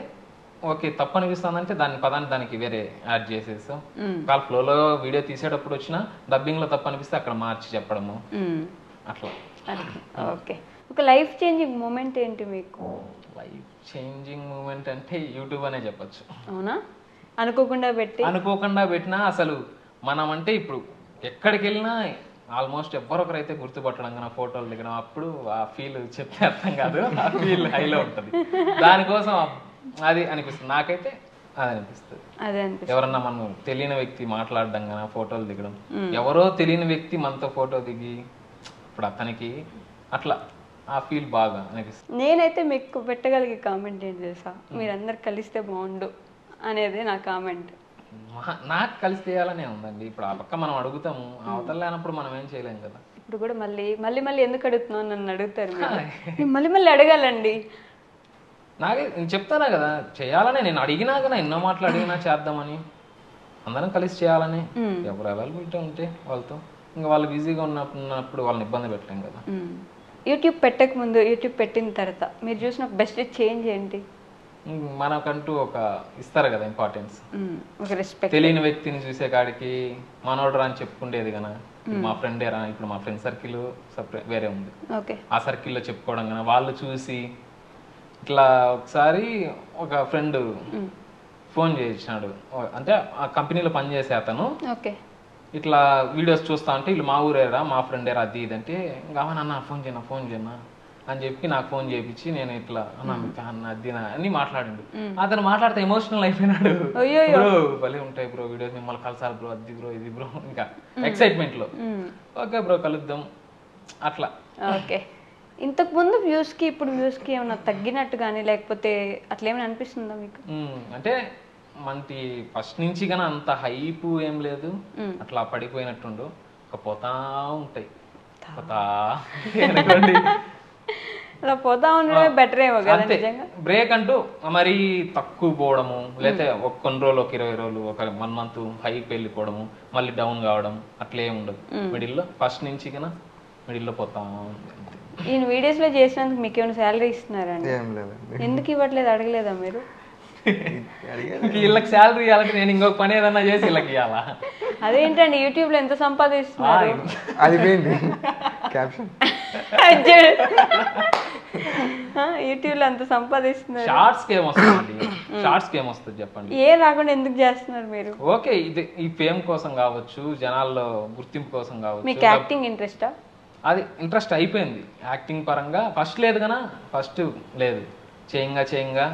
ఓకే తప్పు అనిపిస్తుందంటే పదాన్ని దానికి వేరే యాడ్ చేసేస్తాం. ఒకవేళ ఫ్లోలో వీడియో తీసేటప్పుడు వచ్చినా డబ్బింగ్ లో తప్పు అనిపిస్తే అక్కడ మార్చి చెప్పడము అట్లా. ఓకే, ఒక లైఫ్ చేంజింగ్ మూమెంట్ ఏంటి మీకు? లైఫ్ చేంజింగ్ మూమెంట్ అంటే యూట్యూబ్ అనే చెప్పచ్చు. అవునా? అనుకోకుండా పెట్టినా అసలు మనం అంటే ఇప్పుడు ఎక్కడికి వెళ్ళినా ఆల్మోస్ట్ ఎవరొకరైతే గుర్తుపట్టడం కానీ ఫోటోలు దిగడం, అప్పుడు ఆ ఫీల్ చెప్తే అర్థం కాదు, ఆ ఫీల్ హైలో ఉంటుంది. దానికోసం అది అనిపిస్తుంది, నాకైతే అది అనిపిస్తుంది. ఎవరన్నా మనం తెలియని వ్యక్తి మాట్లాడడం కానీ ఫోటోలు దిగడం, ఎవరో తెలియని వ్యక్తి మనతో ఫోటో దిగి ఇప్పుడు అతనికి అట్లా ఆ ఫీల్ బాగా అనిపిస్తుంది. నేనైతే మీకు పెట్టగలిగే కామెంట్ ఏంటి తెలుసా, మీరందరు కలిస్తే బాగుండు అనేది నా కామెంట్. నాకు కలిసి చేయాలనే ఉందండి. ఇప్పుడు ఆ పక్క మనం అడుగుతాము, అవతల లేనప్పుడు మనం ఏం చేయలేము కదా. ఇప్పుడు కూడా మళ్ళీ ఎందుకు అడుగుతున్నావు నన్ను అడుగుతారు, మళ్ళీ అడగాలండి. నేను చెప్తానా కదా చేయాలనే, నేను అడిగినాక ఎన్నో మాటలు అడిగినా చేద్దామని, అందరం కలిసి చేయాలని. ఎవరు అవైలబిలిటీ ఉంటే వాళ్ళతో, ఇంకా వాళ్ళు బిజీగా ఉన్నప్పుడు వాళ్ళని ఇబ్బంది పెట్టలేం కదా. యూట్యూబ్ పెట్టక ముందు, యూట్యూబ్ పెట్టిన తర్వాత మీరు చూసిన బెస్ట్ చేంజ్ ఏంటి? మనకంటూ ఒక ఇస్తారు కదా ఇంపార్టెన్స్, ఒక రెస్పెక్ట్. తెలియని వ్యక్తిని చూసే కాడికి మనోడరా అని చెప్పుకుండేది కదా, మా ఫ్రెండ్ ఏరా, ఇప్పుడు మా ఫ్రెండ్ సర్కిల్ సపరేట్ వేరే ఉంది, ఆ సర్కిల్లో చెప్పుకోవడం కదా, వాళ్ళు చూసి ఇట్లా. ఒకసారి ఒక ఫ్రెండ్ ఫోన్ చేసినాడు, అంటే ఆ కంపెనీలో పనిచేసే అతను ఇట్లా వీడియోస్ చూస్తా అంటే వీళ్ళు మా ఊరేరా మా ఫ్రెండేరా అది ఇది అంటే ఇంకా అన్న ఫోన్ చేయనా అని చెప్పి నాకు ఫోన్ చేయించి నేను ఇట్లా అన్న మీ ఫ్యాన్ అది అని మాట్లాడిండు. అతను మాట్లాడితే ఎమోషనల్ అయిపోయినాడు. బ్రో భలే ఉంటాయి బ్రో వీడియోస్, మిమ్మల్ని కలిసాలి బ్రో, అది బ్రో ఇది బ్రో, ఇంకా ఎక్సైట్మెంట్ లో ఓకే బ్రో కలుద్దాం అట్లా. ఓకే, ఇంతకు ముందు వ్యూస్ కి ఇప్పుడు వ్యూస్ కి ఏమైనా తగ్గినట్టు కానీ లేకపోతే అట్లా ఏమైనా అనిపిస్తుందా మీకు? అంటే మనకి ఫస్ట్ నుంచి కానీ అంత హైప్ ఏం లేదు, అట్లా పడిపోయినట్టుండు, పోతా ఉంటాయి పోతా అనుకోండి. అలా పోతా ఉండడమే బెటర్ ఏమో కదా నిజంగా. బ్రేక్ అంటూ మరీ తక్కువ పోవడము, లేకపోతే ఒక కొన్ని రోజులు ఒక 20 రోజులు ఒక 1 month హైప్ వెళ్ళిపోవడము, మళ్ళీ డౌన్ కావడం అట్లా ఏమి ఉండదు. మిడిల్లో ఫస్ట్ నుంచి కన్నా మిడిల్లో పోతా ఉంది. ఈ వీడియోస్ లో చేసినందుకు మీకు ఏమైనా శాలరీ ఇస్తున్నారా? ఏం లేదండి. ఎందుకు ఇవ్వట్లేదు, అడగలేదా మీరు? వీళ్ళకి శాలరీ ఇవ్వాలంటే నేను ఇంకొక పని ఏదన్నా చేసి వీళ్ళకి ఇవ్వాలా? అదేంటండి యూట్యూబ్ లో ఎంత సంపాదిస్తున్నారు? అది పోయింది క్యాప్షన్. యూట్యూబ్ లో అంత సంపాదిస్తున్నారు, షార్ట్స్ కి ఏమొస్తుంది? షార్ట్స్ కి ఏమొస్తుంది చెప్పండి? ఏ రాకుండా ఎందుకు చేస్తున్నారు మీరు? ఓకే, ఇది ఈ ఫేమ్ కోసం కావచ్చు, జనాల్లో గుర్తింపు కోసం కావచ్చు. మీకు యాక్టింగ్ ఇంట్రెస్టా? అది ఇంట్రెస్ట్ అయిపోయింది యాక్టింగ్ పరంగా. ఫస్ట్ లేదు కదా, ఫస్ట్ లేదు, చేయంగా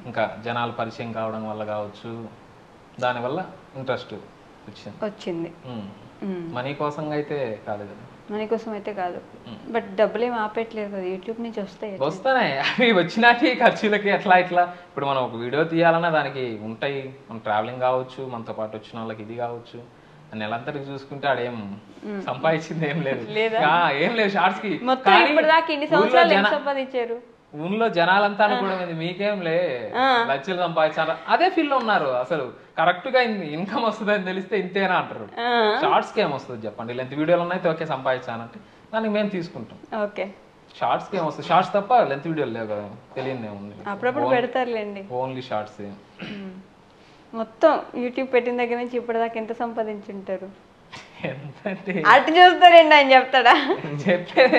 ఇంకా జనాలు పరిచయం కావడం వల్ల కావచ్చు, దానివల్ల ఇంట్రెస్ట్ వచ్చింది. మనీ కోసం అయితే కాదు కదా, మనీ కోసం అయితే కాదు, బట్ డబ్బులు ఏమి ఆపేయట్లేదు కదా, యూట్యూబ్ నుంచి వస్తాయి అవి వచ్చినాకి ఖర్చులకి అట్లా ఇట్లా. ఇప్పుడు మనం ఒక వీడియో తీయాలన్నా దానికి ఉంటాయి, మన ట్రావెలింగ్ కావచ్చు, మనతో పాటు వచ్చిన వాళ్ళకి ఇది కావచ్చు, నెలంతటికి చూసుకుంటే ఆడేం సంపాదించింది ఏం లేదు, ఏం లేదు షార్ట్స్ కి. ఊళ్ళో జనాలంతా అనుకోవడం మీకేం లే లక్షలు సంపాదించాలి అదే ఫీల్ లో ఉన్నారు. అసలు కరెక్ట్ గా ఇన్కమ్ వస్తుంది అని తెలిస్తే ఇంతేనా అంటారు. షార్ట్స్ కి ఏమొస్తుంది చెప్పండి? లెంత్ వీడియోలు ఉన్నాయి ఓకే సంపాదించానంటే దానికి మేము తీసుకుంటాం. ఓకే, షార్ట్స్ కి ఏమొస్తుంది? షార్ట్స్ తప్ప లెంత్ వీడియోలు లేవు కదా, తెలియదు ఏముంది, అప్పుడప్పుడు పెడతారులేండి. Only shorts. మొత్తం యూట్యూబ్ పెట్టిన దగ్గర నుంచి ఇప్పటిదాకా ఎంత సంపాదించుంటారు? ఎంతంటే అటు చూస్తారండి ఆయన చెప్తాడా? చెప్పేది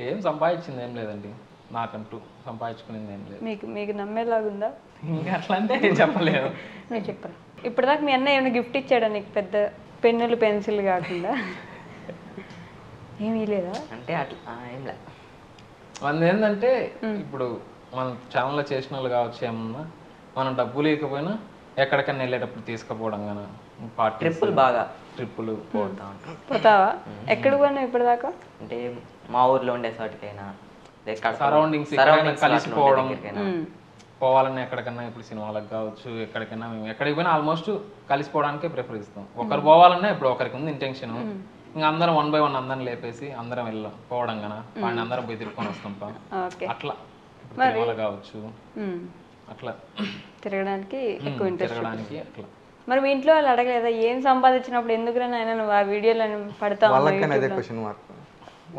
ఏం సంపాదించింది ఏం లేదండి, నాకంటూ సంపాదించుకునేది ఏం లేదు. మీకు నమ్మేలాగుందా? ఇంకా అట్లా అంటే చెప్పలేదు. నేను చెప్పరా ఇప్పటిదాకా మీ అన్న ఏమైనా గిఫ్ట్ ఇచ్చాడా నీకు? పెద్ద పెన్నులు పెన్సిల్ కాకుండా ఏమీ లేదా? అంటే అట్లా ఏం లేదు. మన ఏంటంటే ఇప్పుడు మన ఛానల్లో చేసిన వాళ్ళు కావచ్చు, ఏమన్నా మనం డబ్బు లేకపోయినా ఎక్కడికన్నా వెళ్ళేటప్పుడు తీసుకుపోవడం కానీ, ట్రిప్పులు పోతావా? ఎక్కడికి పోయినా ఇప్పటిదాకా? అంటే మా ఊర్లో ఉండే చోటికైనా, సరౌండింగ్స్ కలిసిపోవడం, పోవాలన్నా ఎక్కడికన్నా, ఇప్పుడు సినిమాలకు కావచ్చు ఎక్కడికైనా మేము ఎక్కడికి పోయినా ఆల్మోస్ట్ కలిసిపోవడానికే ప్రిఫర్ ఇస్తాం. ఒకరు పోవాలన్నా ఇప్పుడు ఒకరికి ఉంది ఇంటెన్షన్, ఇంకా అందరం 1 by 1 అందరం లేపేసి అందరం వెళ్ళాం పోవడం కన్నా, వాడిని అందరం పోయి తిరుక్కొని వస్తాం అట్లా. సినిమాలు కావచ్చు అట్లా తిరగడానికి ఎక్కువ ఇంట్రెస్ట్. అట్లా. మరి మీ ఇంట్లో వాళ్ళు అడగలేదా ఏం సంపాదించినప్పుడు ఎందుకు నాయన నువ్వు ఆ వీడియోలను పడతావు? వాళ్ళకి అదే క్వశ్చన్ మార్క్,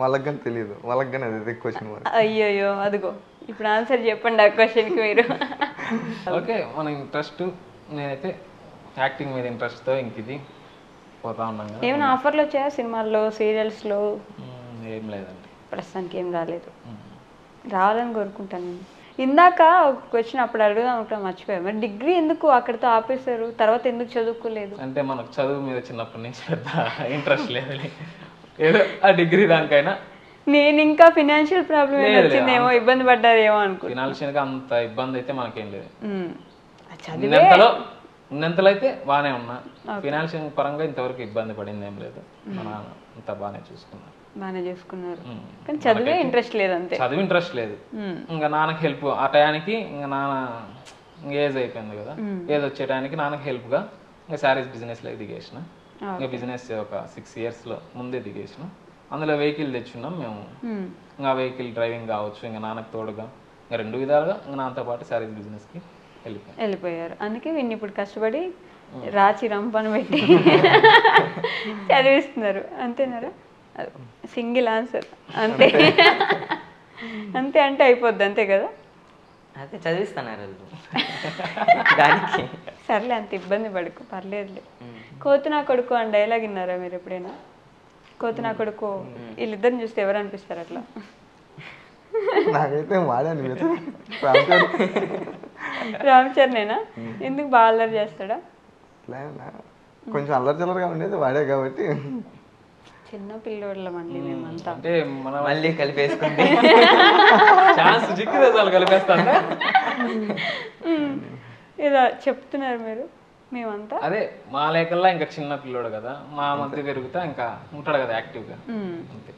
వాళ్ళకి కానీ తెలియదు, వాళ్ళకి కానీ అదే క్వశ్చన్ మార్క్. అయ్యో అదిగో ఇప్పుడు ఆన్సర్ చెప్పండి ఆ క్వశ్చన్కి మీరు. ఓకే, మన ఇంట్రెస్ట్ నేనైతే యాక్టింగ్ మీద ఇంట్రెస్ట్తో ఇంక ఇది పోతా ఉన్నాం కదా. ఏమైనా ఆఫర్లు వచ్చాయా సినిమాల్లో, సీరియల్స్లో? ఏం లేదండి ప్రస్తుతానికి ఏం రాలేదు, రావాలని కోరుకుంటాను. ఇందాక ఒక క్వశ్చన్ అప్పుడు అడుగుదాం అనుకుంటా మర్చిపోయా, మరి డిగ్రీ ఎందుకు అక్కడితో ఆపేశారు? తర్వాత ఎందుకు చదువుకోలేదు? అంటే మనకు చదువు మీద చిన్నప్పటి నుంచి పెద్ద ఇంట్రెస్ట్ లేదు, ఏదో ఆ డిగ్రీ దానికైనా. నేను ఇంకా ఫినాన్షియల్ ప్రాబ్లం వచ్చిందేమో, ఇబ్బంది పడ్డారేమో అనుకో. ఫినాన్షియల్ గా అంత ఇబ్బంది అయితే మనకేం లేదు, ఉన్నంతలో అయితే బాగానే ఉన్నా. ఫినాన్షియల్ పరంగా ఇంతవరకు ఇబ్బంది పడింది ఏం లేదు, మా నాన్న అంతా బాగానే చూసుకున్నారు. కానీ చదివే ఇంట్రెస్ట్ లేదు అంతే. చదువు ఇంట్రెస్ట్ లేదు, ఇంకా నాన్నకి హెల్ప్ ఆ టయానికి, ఇంకా నాన్న ఏజ్ అయిపోయింది కదా, ఏజ్ వచ్చే టయానికి నాన్నకి హెల్ప్ గా ఇంకా శారీస్ బిజినెస్ లో దిగేసిన. ఇంకా బిజినెస్ ఒక 6 years లో ముందే దిగేసిన. అందులో వెహికల్ తెచ్చున్నాం మేము, ఇంకా వెహికల్ డ్రైవింగ్ కావచ్చు, ఇంకా నాన్నకు తోడుగా ఇంకా 2 విధాలుగా ఇంకా నాతో పాటు శారీస్ బిజినెస్ కి వెళ్ళిపోయారు. అందుకే వీడిని ఇప్పుడు కష్టపడి రాచి రంపని పెట్టి చదివిస్తున్నారు అంతేనారా? సింగిల్ ఆన్సర్ అంతే. అంతే అంటే అయిపోద్ది అంతే కదా? అదే చదివిస్తున్నారు దానికి. సర్లే అంత ఇబ్బంది పడుకో, పర్లేదులే. కోతి నా కొడుకు అని డైలాగ్ విన్నారా మీరు ఎప్పుడైనా? కోతి నా కొడుకు, వీళ్ళిద్దరిని చూస్తే ఎవరు అనిపిస్తారు అట్లా? నాకైతే రామ్ చరణేనా? ఎందుకు బాగా అల్లరి చేస్తాడా? కొంచెం అల్లరి చిల్లరగా ఉండేది వాడే కాబట్టి చిన్న పిల్లోళ్ళమండి మేమంతా. అంటే మనం మళ్ళీ కలిపేసుకుంది. ఛాన్స్ చిక్కితే చాలు కలిపేస్తా. ఇలా చెప్తున్నారు మీరు. మేమంతా అదే మా లేకల్లా ఇంకా చిన్న పిల్లోడు కదా, మా మధ్య పెరుగుతా ఇంకా ఉంటాడు కదా యాక్టివ్గా. అంతే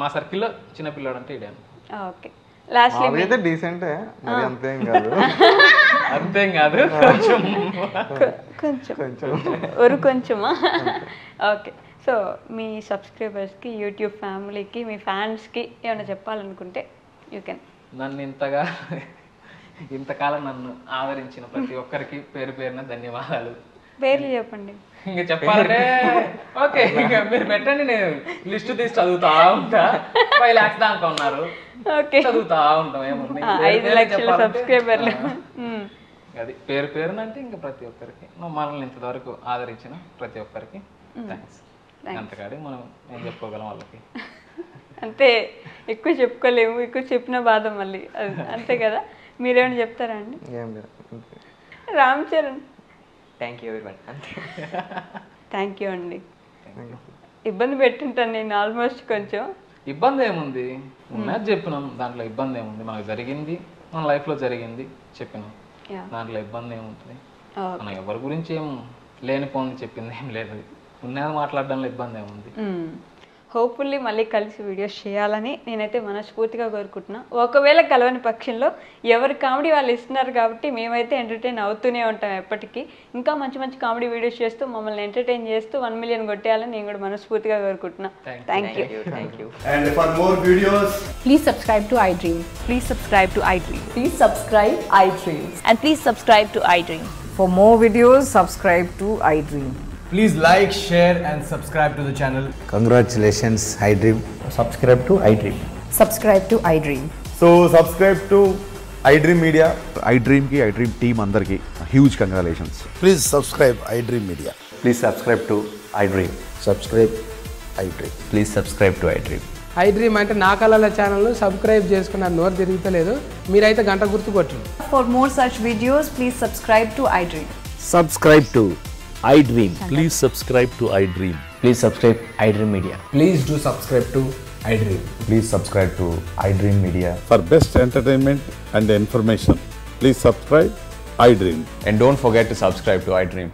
మా సర్కిల్లో చిన్న పిల్లోడు అంటే ఇడాను. ఓకే. లాస్ట్లీ అయితే డీసెంటే, మరి అంతేం కాదు. అంతేం కాదు, కొంచెం కొంచెమా. ఓకే. సో మీ సబ్స్క్రైబర్స్కి, యూట్యూబ్ ఫ్యామిలీకి, మీ ఫ్యాన్స్కి ఏమైనా చెప్పాలనుకుంటే యూ కెన్. నన్ను ఇంతకాలం నన్ను ఆదరించిన ప్రతి ఒక్కరికి పేరు పేరున ధన్యవాదాలు. పేర్లు చెప్పండి. ఇంకా చెప్పాలంటే ఓకే, ఇంకా మీరు పెట్టండి, నేను లిస్ట్ తీసి చదువుతా ఉంటా. 5 lakhs దాకా ఉన్నారు, ఓకే, చదువుతా ఉంటాం. ఏముంది 5 లక్షల సబ్స్క్రైబర్లు. అది పేరు పేరున అంటే ఇంకా ప్రతి ఒక్కరికి, మనల్ని ఇంతవరకు ఆదరించిన ప్రతి ఒక్కరికి థ్యాంక్స్. అంతకాడి మనం ఏం చెప్పుకోగలం వాళ్ళకి. అంతే, ఎక్కువ చెప్పుకోలేము, ఎక్కువ చెప్పిన బాధ మళ్ళీ అంతే కదా. మీరేమైనా చెప్తారా అండి? ఏం లేదు. Ram Charan. Thank you everyone. అంతే. థ్యాంక్ యూ అండి. ఇబ్బంది పెట్టుంటాను నేను ఆల్మోస్ట్. కొంచెం ఇబ్బంది ఏముంది, ఉన్నది చెప్పినాం, దాంట్లో ఇబ్బంది ఏముంది. మనకు జరిగింది, మన లైఫ్లో జరిగింది చెప్పినాం, దాంట్లో ఇబ్బంది ఏముంటుంది. మనం ఎవరి గురించి ఏం లేనిపోని చెప్పింది ఏం లేదు, ఉన్నది మాట్లాడడంలో ఇబ్బంది ఏముంది. హోప్ఫుల్లీ మళ్ళీ కలిసి వీడియోస్ చేయాలని నేనైతే మనస్ఫూర్తిగా కోరుకుంటున్నా. ఒకవేళ కలవని పక్షంలో ఎవరి కామెడీ వాళ్ళు ఇస్తున్నారు కాబట్టి మేమైతే ఎంటర్టైన్ అవుతూనే ఉంటాం ఎప్పటికీ. ఇంకా మంచి మంచి కామెడీ వీడియోస్ చేస్తూ మమ్మల్ని ఎంటర్టైన్ చేస్తూ 1 million కొట్టేయాలని నేను కూడా మనస్ఫూర్తిగా కోరుకుంటున్నా. Thank you. And for more videos, Please subscribe to iDream. Please subscribe to iDream. Please subscribe iDream. And please subscribe to iDream. For more videos, subscribe to iDream. please like, share and subscribe to the channel. Congratulations, iDream. Subscribe to iDream. Subscribe to iDream. So subscribe to iDream Media. iDream ki iDream team andarki huge congratulations. Please subscribe iDream Media. Please subscribe to iDream. Subscribe iDream. Please subscribe to iDream. iDream అంటే నా కళల ఛానల్ సబ్స్క్రైబ్ చేసుకున్నారు, నోరు తిరుగుతలేదు, మీరైతే గంట గుర్తు కొట్టండి. For more such videos, please subscribe to iDream. Subscribe to iDream. Please subscribe to iDream. Please subscribe iDream Media. Please do subscribe to iDream. Please subscribe to iDream Media. For best entertainment and information, please subscribe iDream. And don't forget to subscribe to iDream.